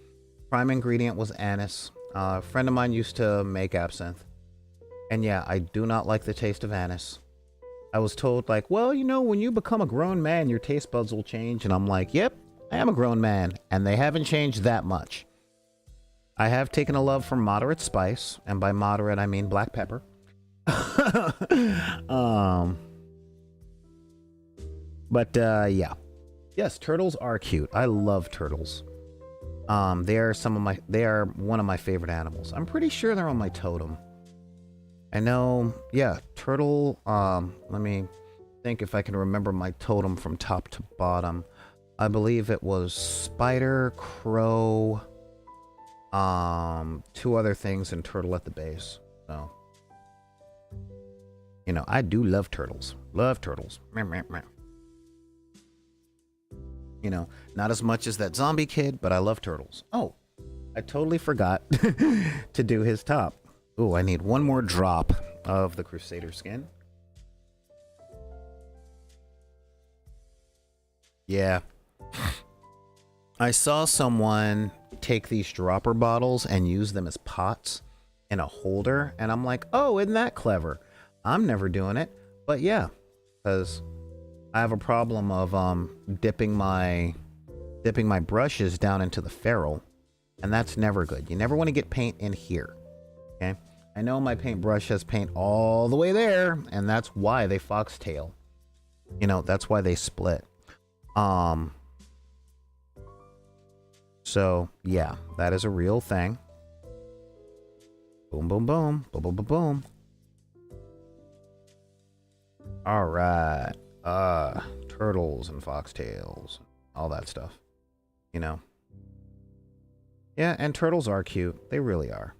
prime ingredient was anise. A friend of mine used to make absinthe. And yeah, I do not like the taste of anise. I was told, like, well, you know, when you become a grown man, your taste buds will change. And I'm like, yep, I am a grown man. And they haven't changed that much. I have taken a love for moderate spice. And by moderate, I mean black pepper. Yeah. Yes, turtles are cute. I love turtles. They are one of my favorite animals. I'm pretty sure they're on my totem. I know, yeah, turtle, let me think if I can remember my totem from top to bottom. I believe it was spider, crow, two other things, and turtle at the base. So, you know, I do love turtles. Love turtles. You know, not as much as that zombie kid, but I love turtles. Oh, I totally forgot to do his top. Ooh, I need one more drop of the Crusader skin. Yeah. I saw someone take these dropper bottles and use them as pots in a holder, and I'm like, oh, isn't that clever? I'm never doing it, but yeah, because I have a problem of dipping my brushes down into the ferrule, and that's never good. You never want to get paint in here. Okay, I know my paintbrush has paint all the way there, and that's why they foxtail. You know, that's why they split. So yeah, that is a real thing. Boom, boom, boom, boom, boom, boom, boom. All right, turtles and foxtails, all that stuff. You know. Yeah, and turtles are cute. They really are.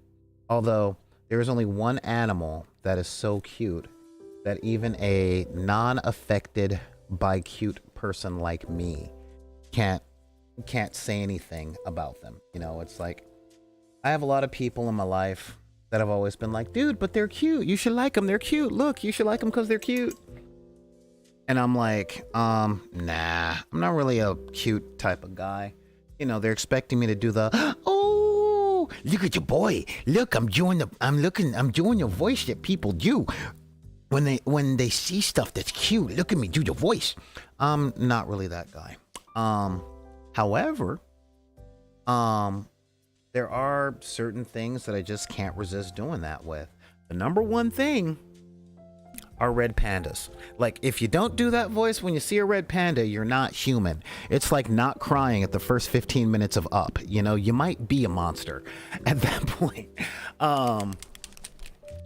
Although, there is only one animal that is so cute that even a non-affected by cute person like me can't say anything about them. You know, it's like, I have a lot of people in my life that have always been like, dude, but they're cute. You should like them. They're cute. Look, you should like them because they're cute. And I'm like, nah, I'm not really a cute type of guy. You know, they're expecting me to do the, oh, look at your boy. Look, I'm doing your voice that people do when they see stuff that's cute. Look at me, do your voice. I'm not really that guy. However, there are certain things that I just can't resist doing that with. The number one thing are red pandas. Like, if you don't do that voice when you see a red panda, you're not human. It's like not crying at the first 15 minutes of Up. You know, you might be a monster at that point.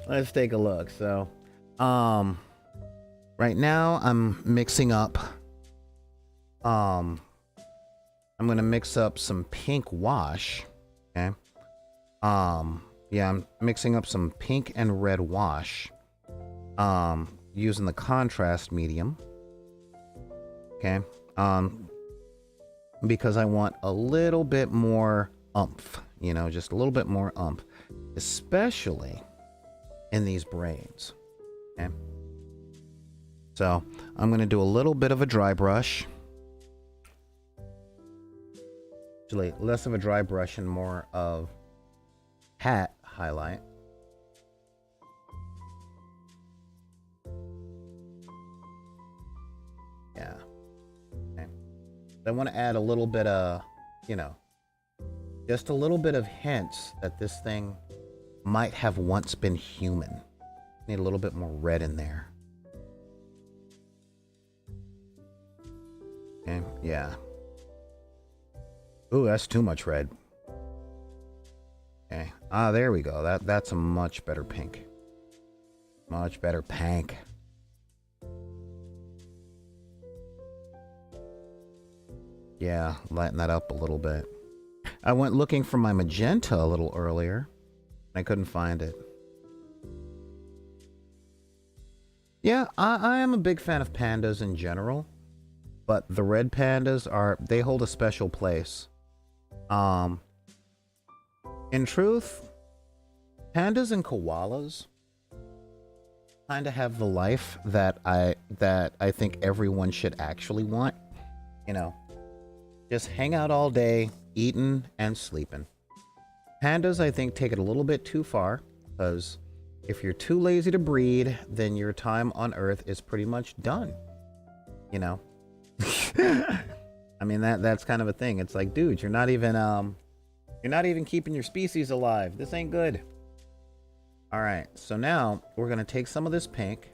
Let's take a look. So, Right now I'm mixing up, I'm gonna mix up some pink wash. Okay. Yeah, I'm mixing up some pink and red wash. Using the contrast medium. Okay. Because I want a little bit more oomph, you know, just a little bit more oomph, especially in these braids. Okay. So I'm going to do a little bit of a dry brush. Actually, less of a dry brush and more of hat highlight. Yeah. Okay. I want to add a little bit of, you know, just a little bit of hints that this thing might have once been human. Need a little bit more red in there. Okay, yeah. Ooh, that's too much red. Okay. Ah, there we go. That's a much better pink. Much better pink. Yeah, lighten that up a little bit. I went looking for my magenta a little earlier. I couldn't find it. Yeah, I am a big fan of pandas in general. But the red pandas they hold a special place. In truth, pandas and koalas kind of have the life that I think everyone should actually want. You know, just hang out all day, eating and sleeping. Pandas, I think, take it a little bit too far, because if you're too lazy to breed, then your time on Earth is pretty much done. You know? I mean, that's kind of a thing. It's like, dude, you're not even keeping your species alive. This ain't good. All right, so now we're gonna take some of this pink,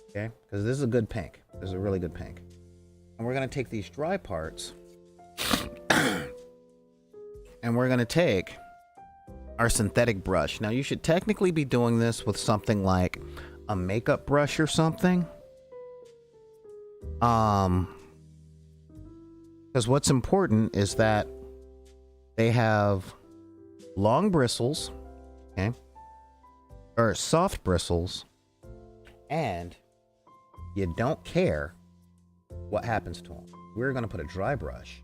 okay? Because this is a good pink. This is a really good pink, and we're gonna take these dry parts, and we're gonna take our synthetic brush. Now, you should technically be doing this with something like a makeup brush or something. Because what's important is that they have long bristles, okay, or soft bristles, and you don't care what happens to them. We're going to put a dry brush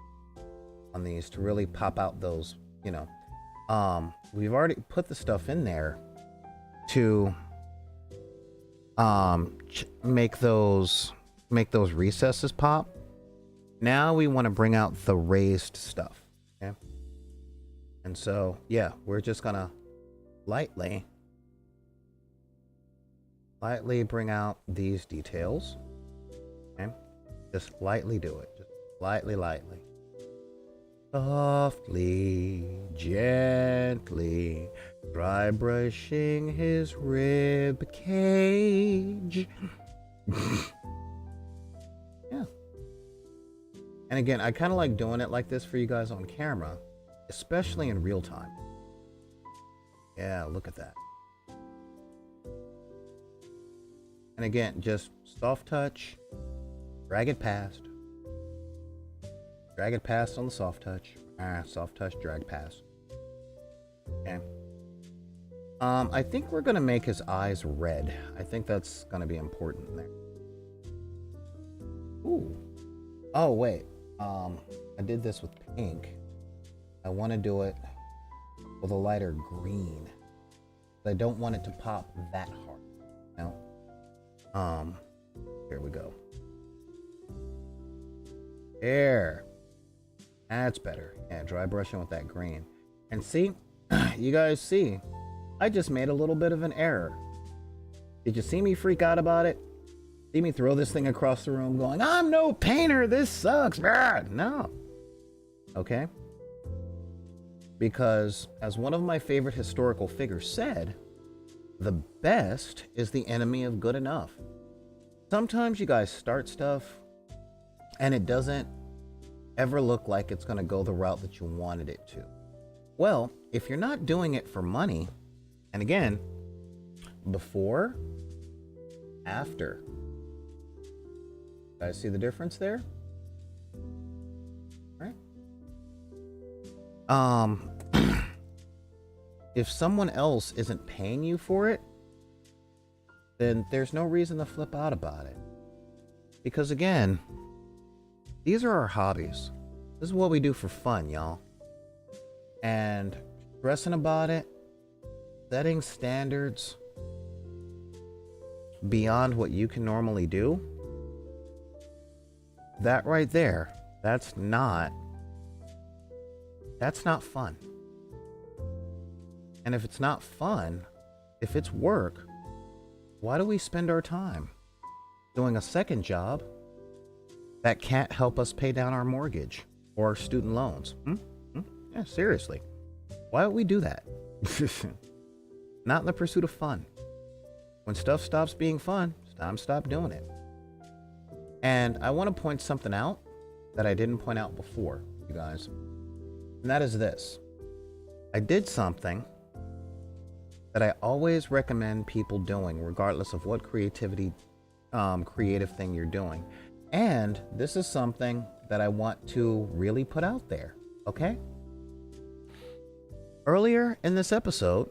on these to really pop out those, you know, we've already put the stuff in there to make those recesses pop. Now we want to bring out the raised stuff, okay? And so, yeah, we're just gonna lightly bring out these details, okay? Just lightly do it, just lightly. Softly, gently, dry brushing his rib cage. Yeah. And again, I kind of like doing it like this for you guys on camera, especially in real time. Yeah, look at that. And again, just soft touch, drag it past. Drag it past on the soft touch. Soft touch, drag past. Okay. I think we're gonna make his eyes red. I think that's gonna be important there. Ooh. Oh, wait. I did this with pink. I want to do it with a lighter green. I don't want it to pop that hard. You know? Here we go. There. That's better. Yeah, dry brushing with that green. And see, you guys see, I just made a little bit of an error. Did you see me freak out about it? See me throw this thing across the room going, I'm no painter, this sucks. No. Okay? Because, as one of my favorite historical figures said, the best is the enemy of good enough. Sometimes you guys start stuff, and it doesn't ever look like it's going to go the route that you wanted it to. Well, if you're not doing it for money, and again, before, after. Guys see the difference there? Right? If someone else isn't paying you for it, then there's no reason to flip out about it. Because again, these are our hobbies. This is what we do for fun, y'all. And stressing about it, setting standards beyond what you can normally do, that right there, that's not fun. And if it's not fun, if it's work, why do we spend our time doing a second job that can't help us pay down our mortgage or our student loans? Yeah, seriously. Why would we do that? Not in the pursuit of fun. When stuff stops being fun, it's time to stop doing it. And I want to point something out that I didn't point out before, you guys. And that is this. I did something that I always recommend people doing, regardless of what creative thing you're doing. And this is something that I want to really put out there, okay? Earlier in this episode,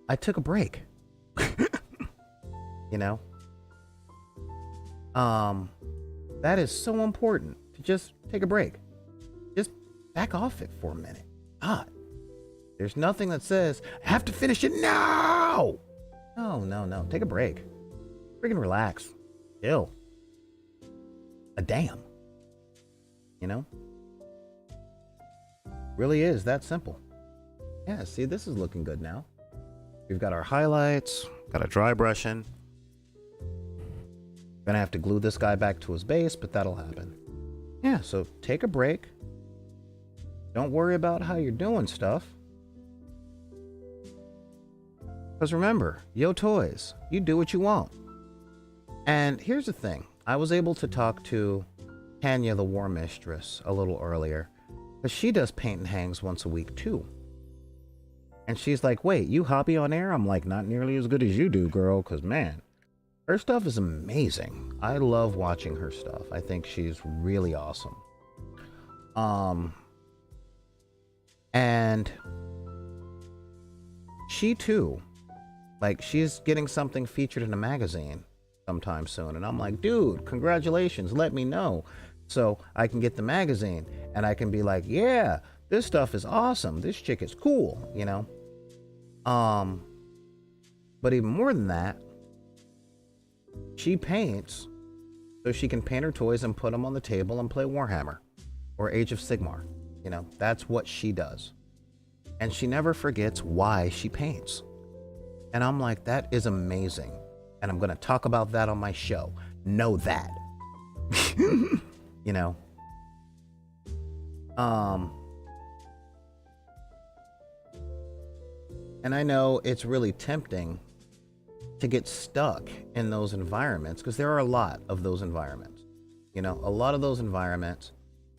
I took a break. You know? That is so important, to just take a break. Just back off it for a minute. God. There's nothing that says, I have to finish it now. No. Take a break. Freaking relax. Chill. A damn. You know? Really is that simple. Yeah, see, this is looking good now. We've got our highlights, got a dry brushing. Gonna have to glue this guy back to his base, but that'll happen. Yeah, so take a break. Don't worry about how you're doing stuff. Because remember, yo toys, you do what you want. And here's the thing. I was able to talk to Tanya, the War Mistress, a little earlier. Because she does paint and hangs once a week too. And she's like, wait, you hobby on air? I'm like, not nearly as good as you do, girl. Because man, her stuff is amazing. I love watching her stuff. I think she's really awesome. And she too, like, she's getting something featured in a magazine sometime soon. And I'm like, dude, congratulations. Let me know so I can get the magazine and I can be like, yeah, this stuff is awesome. This chick is cool, you know? But even more than that, she paints so she can paint her toys and put them on the table and play Warhammer or Age of Sigmar. You know, that's what she does. And she never forgets why she paints. And I'm like, that is amazing. And I'm going to talk about that on my show. Know that. You know? And I know it's really tempting to get stuck in those environments, because there are a lot of those environments. You know, a lot of those environments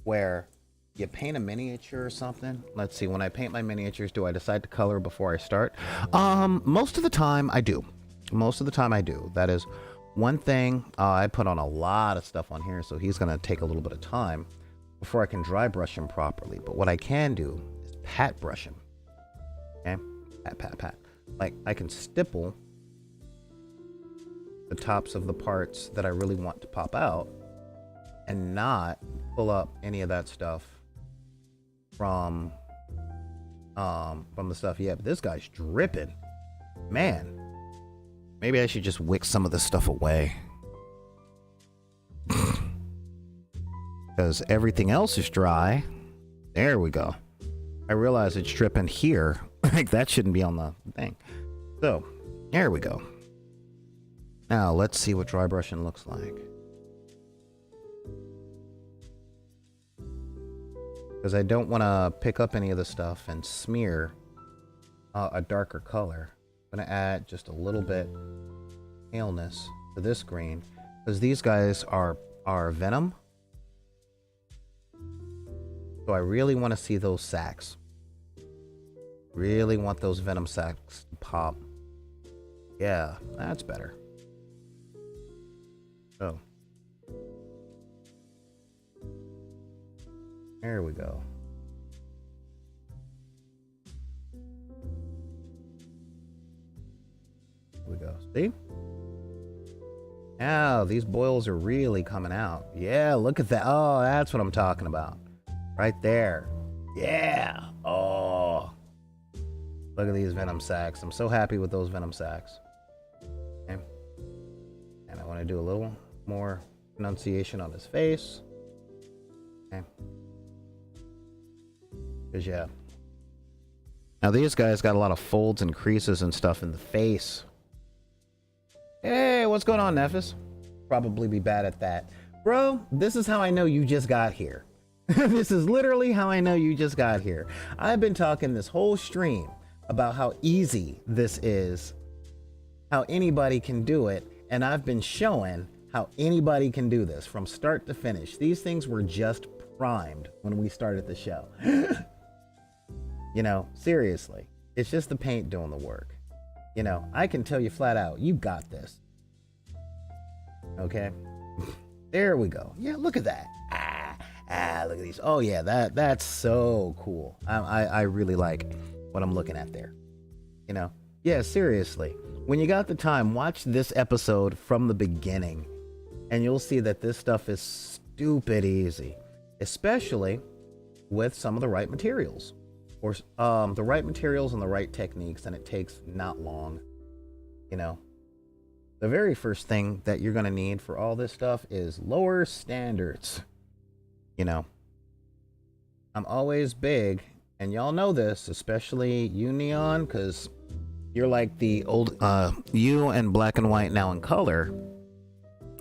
where you paint a miniature or something. Let's see, when I paint my miniatures, do I decide to color before I start? Most of the time I do. Most of the time I do. That is one thing. I put on a lot of stuff on here, so he's going to take a little bit of time before I can dry brush him properly. But what I can do is pat brush him. Okay? Pat. Like, I can stipple the tops of the parts that I really want to pop out and not pull up any of that stuff from the stuff. Yeah, but this guy's dripping. Man, maybe I should just wick some of this stuff away. Because everything else is dry. There we go. I realize it's dripping here. Like, that shouldn't be on the thing. So, there we go. Now, let's see what dry brushing looks like. Because I don't want to pick up any of the stuff and smear a darker color. I'm going to add just a little bit paleness to this green. Because these guys are venom. So I really want to see those sacks. Really want those venom sacks to pop. Yeah, that's better. Oh. There we go. Here we go. See? Now, these boils are really coming out. Yeah, look at that. Oh, that's what I'm talking about. Right there. Yeah. Oh. Look at these venom sacs. I'm so happy with those venom sacs. Okay. And I want to do a little more pronunciation on his face. Okay. Because, yeah. Now, these guys got a lot of folds and creases and stuff in the face. Hey, what's going on, Nephis? Probably be bad at that. Bro, this is how I know you just got here. This is literally how I know you just got here. I've been talking this whole stream about how easy this is, how anybody can do it, and I've been showing how anybody can do this from start to finish. These things were just primed when we started the show. You know, seriously, it's just the paint doing the work. You know, I can tell you flat out, you got this. Okay? There we go. Yeah, look at that. Look at these. Oh yeah, that's so cool. I really like what I'm looking at there. You know? Yeah, seriously. When you got the time, watch this episode from the beginning, and you'll see that this stuff is stupid easy, especially with some of the right materials. Or the right materials and the right techniques, and it takes not long. You know, the very first thing that you're going to need for all this stuff is lower standards. You know, I'm always big, and y'all know this, especially you, Neon, because you're like the old, you and Black and White Now in Color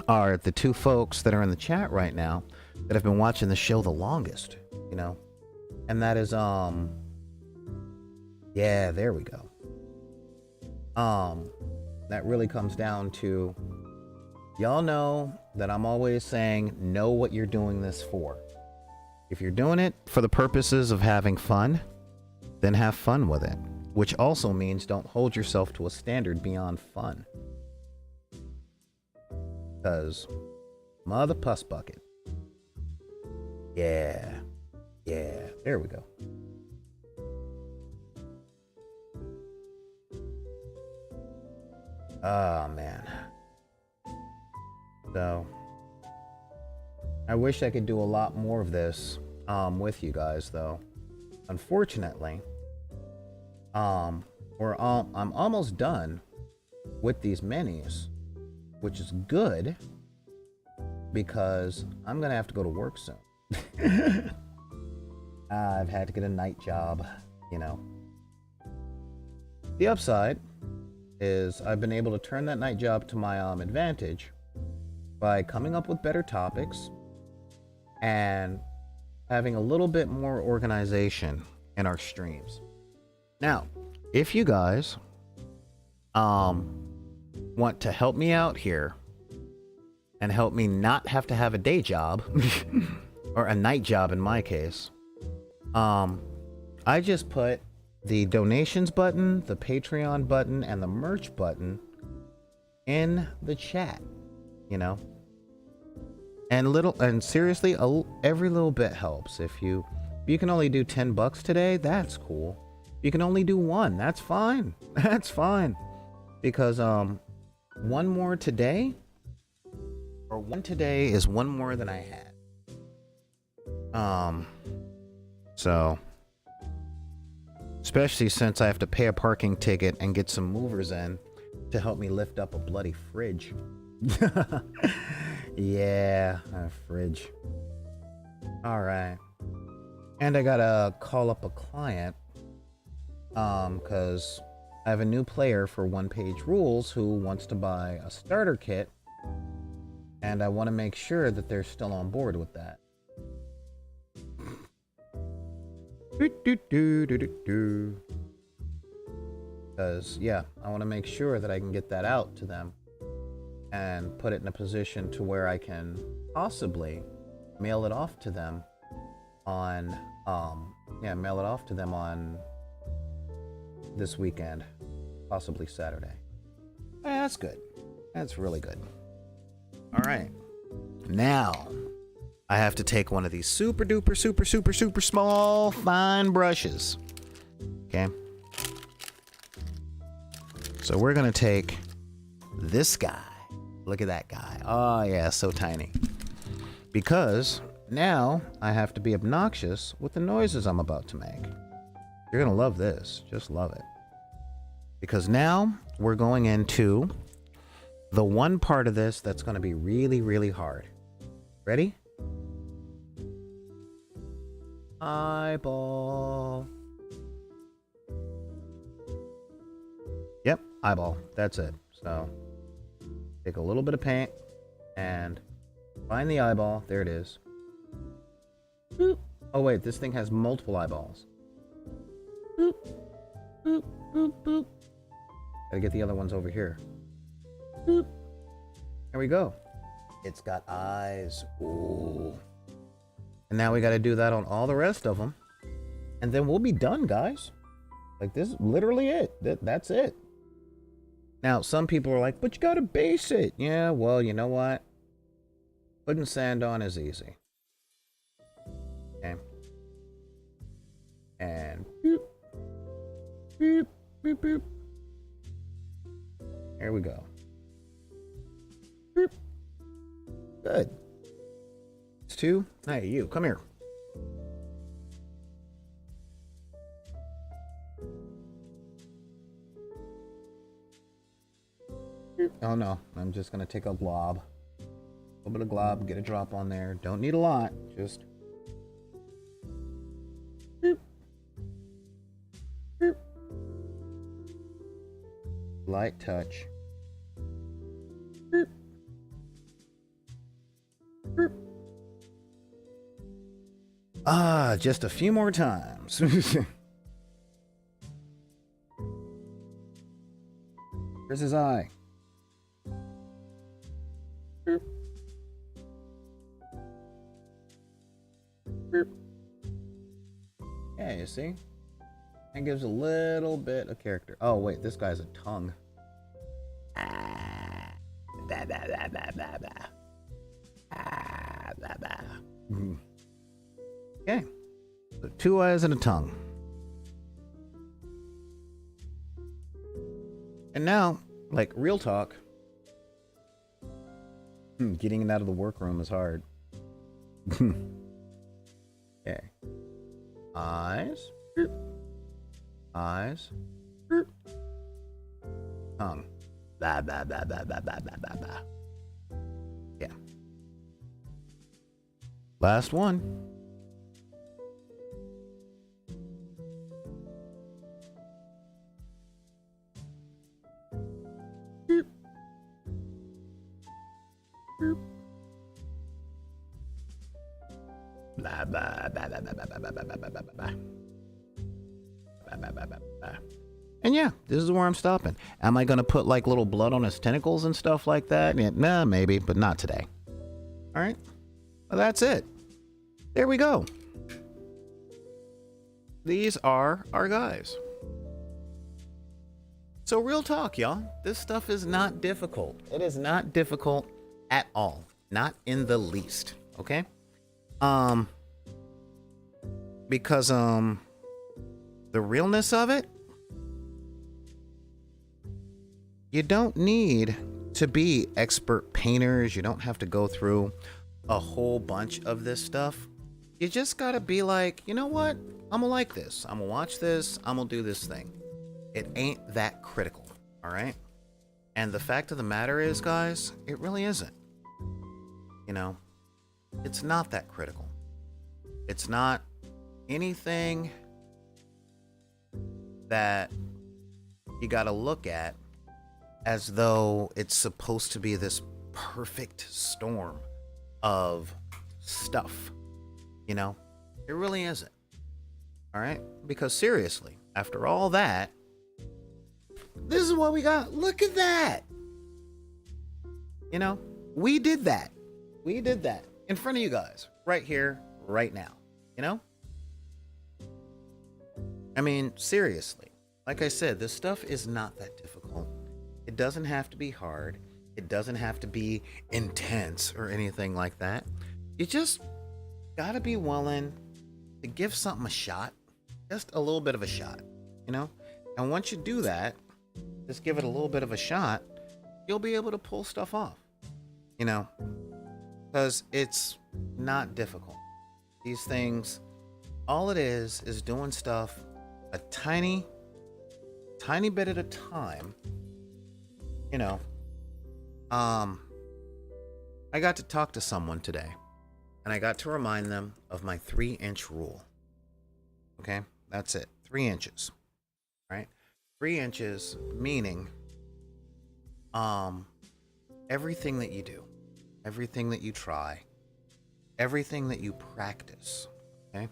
are the two folks that are in the chat right now that have been watching the show the longest, you know, and that is, yeah, there we go. That really comes down to, y'all know that I'm always saying, know what you're doing this for. If you're doing it for the purposes of having fun, then have fun with it. Which also means don't hold yourself to a standard beyond fun. Because, mother puss bucket. Yeah, there we go. Oh, man. So, I wish I could do a lot more of this with you guys, though. Unfortunately, I'm almost done with these minis, which is good because I'm going to have to go to work soon. I've had to get a night job, you know. The upside is I've been able to turn that night job to my advantage by coming up with better topics and having a little bit more organization in our streams. Now, if you guys want to help me out here and help me not have to have a day job or a night job in my case, I just put the donations button, the Patreon button, and the merch button in the chat, you know. And seriously, every little bit helps. If you can only do $10 today, that's cool. You can only do one, that's fine. That's fine. Because one more today, or one today is one more than I had. So especially since I have to pay a parking ticket and get some movers in to help me lift up a bloody fridge. Yeah, a fridge. Alright. And I gotta call up a client, because I have a new player for One Page Rules who wants to buy a starter kit, and I want to make sure that they're still on board with that. Because, yeah, I want to make sure that I can get that out to them and put it in a position to where I can possibly mail it off to them on, mail it off to them on this weekend, possibly Saturday. That's good. That's really good. All right. Now, I have to take one of these super duper, super small, fine brushes. Okay. So we're going to take this guy. Look at that guy. Oh, yeah, so tiny. Because now I have to be obnoxious with the noises I'm about to make. You're going to love this. Just love it. Because now we're going into the one part of this that's going to be really, really hard. Ready? Eyeball. Yep, eyeball. That's it. So take a little bit of paint and find the eyeball. There it is. Boop. Oh wait, this thing has multiple eyeballs. Boop, boop, boop, boop. Gotta get the other ones over here. Boop. There we go. It's got eyes. Ooh. And now we gotta do that on all the rest of them. And then we'll be done, guys. Like, this is literally it. That's it. Now, some people are like, but you gotta base it. Yeah, well, you know what? Putting sand on is easy. Okay. And boop, boop, boop, boop. There we go. Boop. Good. It's two. Hey, you, come here. Oh no, I'm just gonna take a glob. A little bit of glob, get a drop on there. Don't need a lot, just boop. Boop. Light touch. Boop. Boop. Ah, just a few more times. Where's his eye? Boop. Boop. Yeah, you see? That gives a little bit of character. Oh, wait, this guy's a tongue. Ah. Blah, blah, blah, blah, blah, blah. Ah, blah, blah. Mm. Okay. So 2 eyes and a tongue. And now, like, real talk. Getting it out of the workroom is hard. Okay. Eyes. Eyes. Tongue. Blah, blah, blah, blah, blah, blah, blah, blah, blah. Yeah. Last one. Blah, blah, blah, blah, blah, blah, blah, blah, blah, blah, blah, blah, blah. Blah, blah, blah, blah, blah. And yeah, this is where I'm stopping. Am I going to put like little blood on his tentacles and stuff like that? Yeah, nah, maybe, but not today. All right. Well, that's it. There we go. These are our guys. So real talk, y'all. This stuff is not difficult. It is not difficult at all. Not in the least. Okay? Because the realness of it, you don't need to be expert painters. You don't have to go through a whole bunch of this stuff. You just gotta be like, you know what? I'm gonna like this. I'm gonna watch this. I'm gonna do this thing. It ain't that critical, all right? And the fact of the matter is, guys, it really isn't. You know, it's not that critical. It's not anything that you gotta look at as though it's supposed to be this perfect storm of stuff. You know, it really isn't. All right? Because seriously, after all that, this is what we got. Look at that. You know, we did that. We did that in front of you guys right here, right now. You know? I mean, seriously. Like I said, this stuff is not that difficult. It It doesn't have to be hard. It doesn't have to be intense or anything like that. You just gotta be willing to give something a shot, just a little bit of a shot, you know? And once you do that, just give it a little bit of a shot, you'll be able to pull stuff off, you know? Because it's not difficult. These things, all it is doing stuff a tiny bit at a time, you know? I got to talk to someone today, and I got to remind them of my 3-inch rule. Okay? That's it. 3 inches. Right? 3 inches meaning everything that you do, everything that you try, everything that you practice. Okay?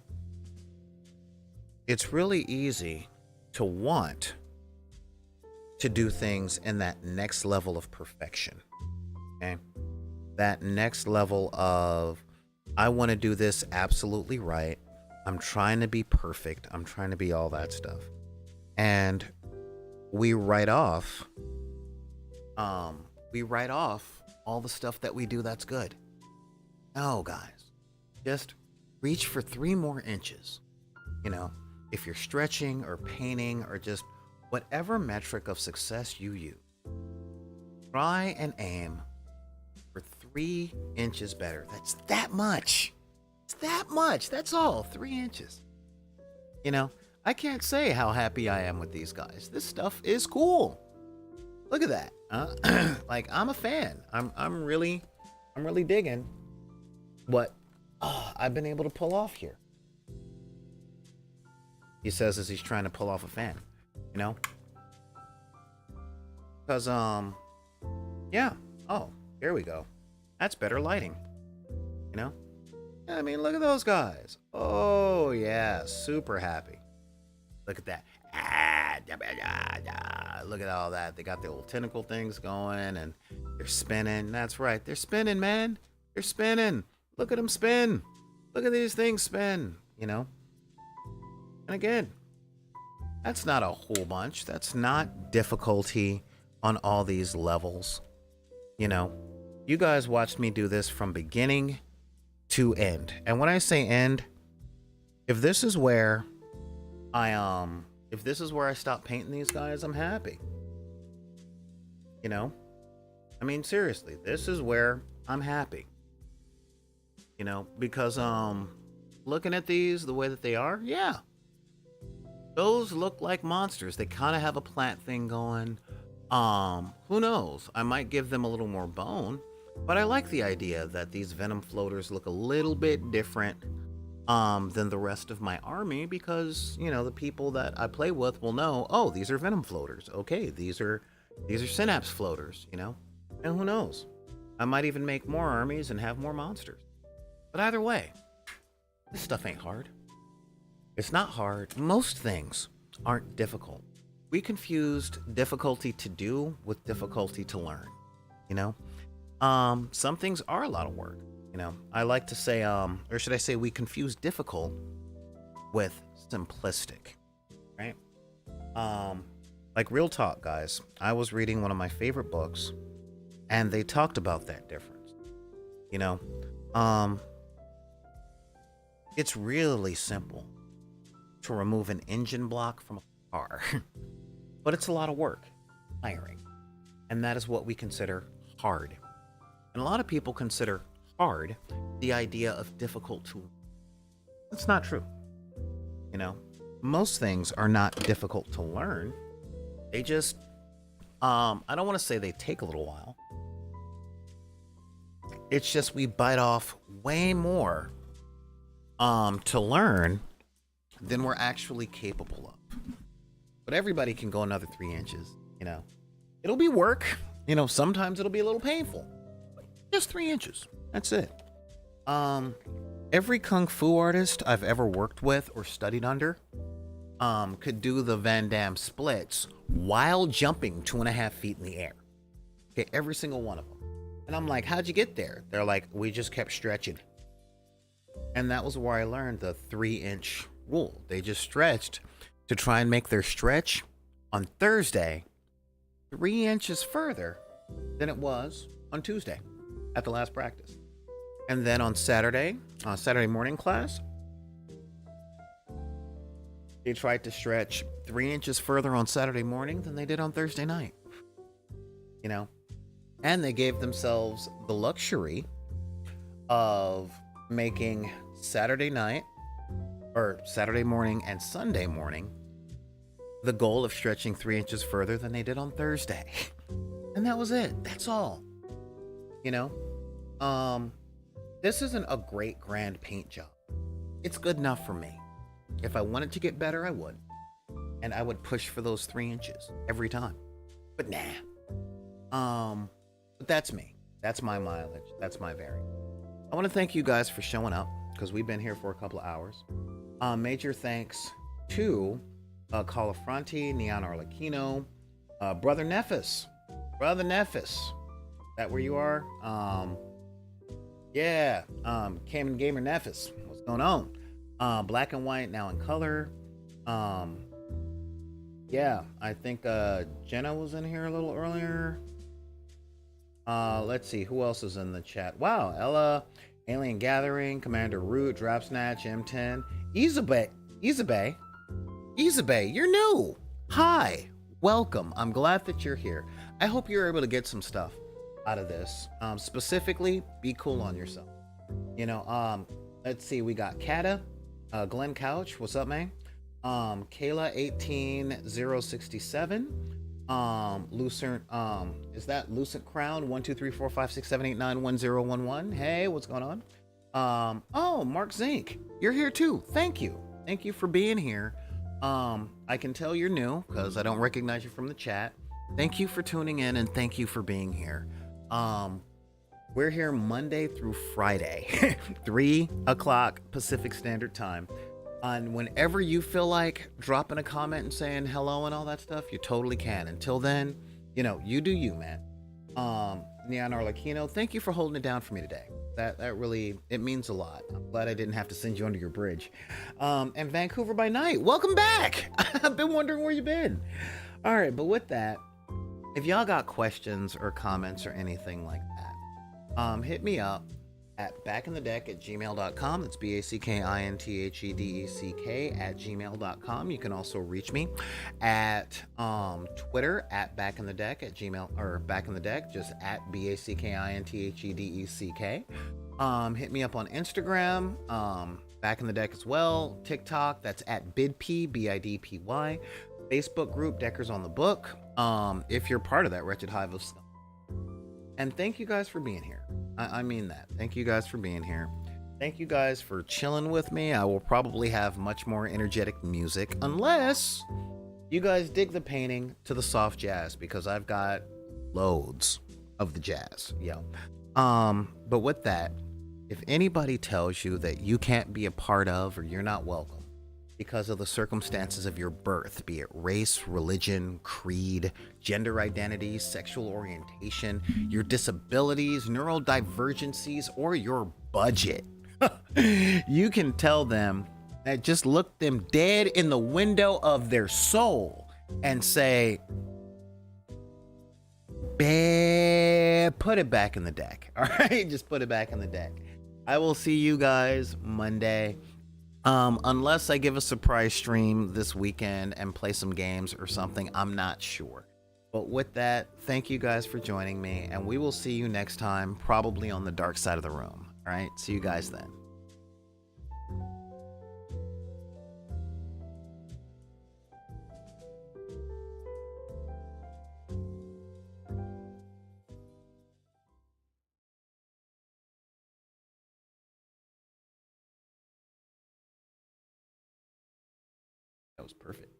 It's really easy to want to do things in that next level of perfection. Okay? That next level of, I want to do this absolutely right. I'm trying to be perfect. I'm trying to be all that stuff. And we write off all the stuff that we do that's good. No, guys. Just reach for 3 more inches. You know, if you're stretching or painting or just whatever metric of success you use, try and aim for 3 inches better. That's that much. It's that much. That's all. 3 inches. You know, I can't say how happy I am with these guys. This stuff is cool. Look at that. Like, I'm a fan. I'm really digging what I've been able to pull off here. He says as he's trying to pull off a fan, you know? Because, yeah. Oh, here we go. That's better lighting, you know? I mean, look at those guys. Oh, yeah, super happy. Look at that. Look at all that. They got the little tentacle things going, and they're spinning. That's right. They're spinning, man. They're spinning. Look at them spin. Look at these things spin, you know? And again, that's not a whole bunch. That's not difficulty on all these levels. You know, you guys watched me do this from beginning to end. And when I say end, if this is where I stop painting these guys, I'm happy. You know? I mean, seriously, this is where I'm happy. You know, because looking at these the way that they are, yeah. Those look like monsters. They kind of have a plant thing going. Who knows? I might give them a little more bone, but I like the idea that these venom floaters look a little bit different than the rest of my army, because, you know, the people that I play with will know, oh, these are venom floaters. Okay, these are synapse floaters, you know? And who knows? I might even make more armies and have more monsters. But either way, this stuff ain't hard. It's not hard. Most things aren't difficult. We confused difficulty to do with difficulty to learn, you know? Some things are a lot of work, you know? I like to say, or should I say, we confuse difficult with simplistic, right? Like, real talk, guys. I was reading one of my favorite books, and they talked about that difference, you know? It's really simple to remove an engine block from a car, but it's a lot of work, tiring, and that is what we consider hard. And a lot of people consider hard the idea of difficult to learn. That's not true. You know, most things are not difficult to learn. They just, I don't want to say they take a little while. It's just we bite off way more to learn than we're actually capable of. But everybody can go another 3 inches, you know. It'll be work. You know, sometimes it'll be a little painful. But just 3 inches. That's it. Every kung fu artist I've ever worked with or studied under could do the Van Damme splits while jumping 2.5 feet in the air. Okay, every single one of them. And I'm like, how'd you get there? They're like, we just kept stretching. And that was where I learned the 3-inch rule. They just stretched to try and make their stretch on Thursday 3 inches further than it was on Tuesday at the last practice. And then on Saturday morning class, they tried to stretch 3 inches further on Saturday morning than they did on Thursday night. You know? And they gave themselves the luxury of making Saturday night, or Saturday morning and Sunday morning, the goal of stretching 3 inches further than they did on Thursday. And that was it. That's all. You know? This isn't a great grand paint job. It's good enough for me. If I wanted to get better, I would. And I would push for those 3 inches every time. But nah. But that's me. That's my mileage. That's my variant. I want to thank you guys for showing up, because we've been here for a couple of hours. Major thanks to Calafronti, Neon Arlecchino, Brother Nefis. Brother Nefis. That where you are? Yeah. Cayman Gamer Nefis. What's going on? Black and White, now in color. Yeah, I think Jenna was in here a little earlier. Let's see, who else is in the chat? Wow, Ella, Alien Gathering, Commander Root, Drop Snatch, M10, Izabe, you're new. Hi, welcome. I'm glad that you're here. I hope you're able to get some stuff out of this. Specifically, be cool on yourself. You know, let's see, we got Kata, Glenn Couch, what's up, man? Kayla 18067. Lucent, is that Lucent Crown 1234567891011? Hey, what's going on? Oh, Mark Zink, you're here too. Thank you for being here. I can tell you're new because I don't recognize you from the chat. Thank you for tuning in, and thank you for being here. We're here Monday through Friday, 3 o'clock Pacific Standard Time. And whenever you feel like dropping a comment and saying hello and all that stuff, you totally can. Until then, you know, you do you, man. Neon Arlecchino, thank you for holding it down for me today. That really, it means a lot. I'm glad I didn't have to send you under your bridge. And Vancouver by Night, welcome back. I've been wondering where you've been. All right, but with that, if y'all got questions or comments or anything like that, hit me up at backinthedeck@gmail.com. That's BACKINTHEDECK@gmail.com. You can also reach me at Twitter at backinthedeck at gmail, or backinthedeck, just at BACKINTHEDECK. Hit me up on Instagram, backinthedeck as well. TikTok, that's at BIDPY, BIDPY. Facebook group, Deckers on the Book, if you're part of that wretched hive of stuff. And thank you guys for being here. I mean that. Thank you guys for being here. Thank you guys for chilling with me. I will probably have much more energetic music unless you guys dig the painting to the soft jazz, because I've got loads of the jazz. Yo. But with that, if anybody tells you that you can't be a part of, or you're not welcome because of the circumstances of your birth, be it race, religion, creed, gender identity, sexual orientation, your disabilities, neurodivergencies, or your budget, you can tell them that, just look them dead in the window of their soul and say, put it back in the deck. All right, just put it back in the deck. I will see you guys Monday. Unless I give a surprise stream this weekend and play some games or something, I'm not sure. But with that, thank you guys for joining me, and we will see you next time, probably on the dark side of the room. All right, see you guys then. That was perfect.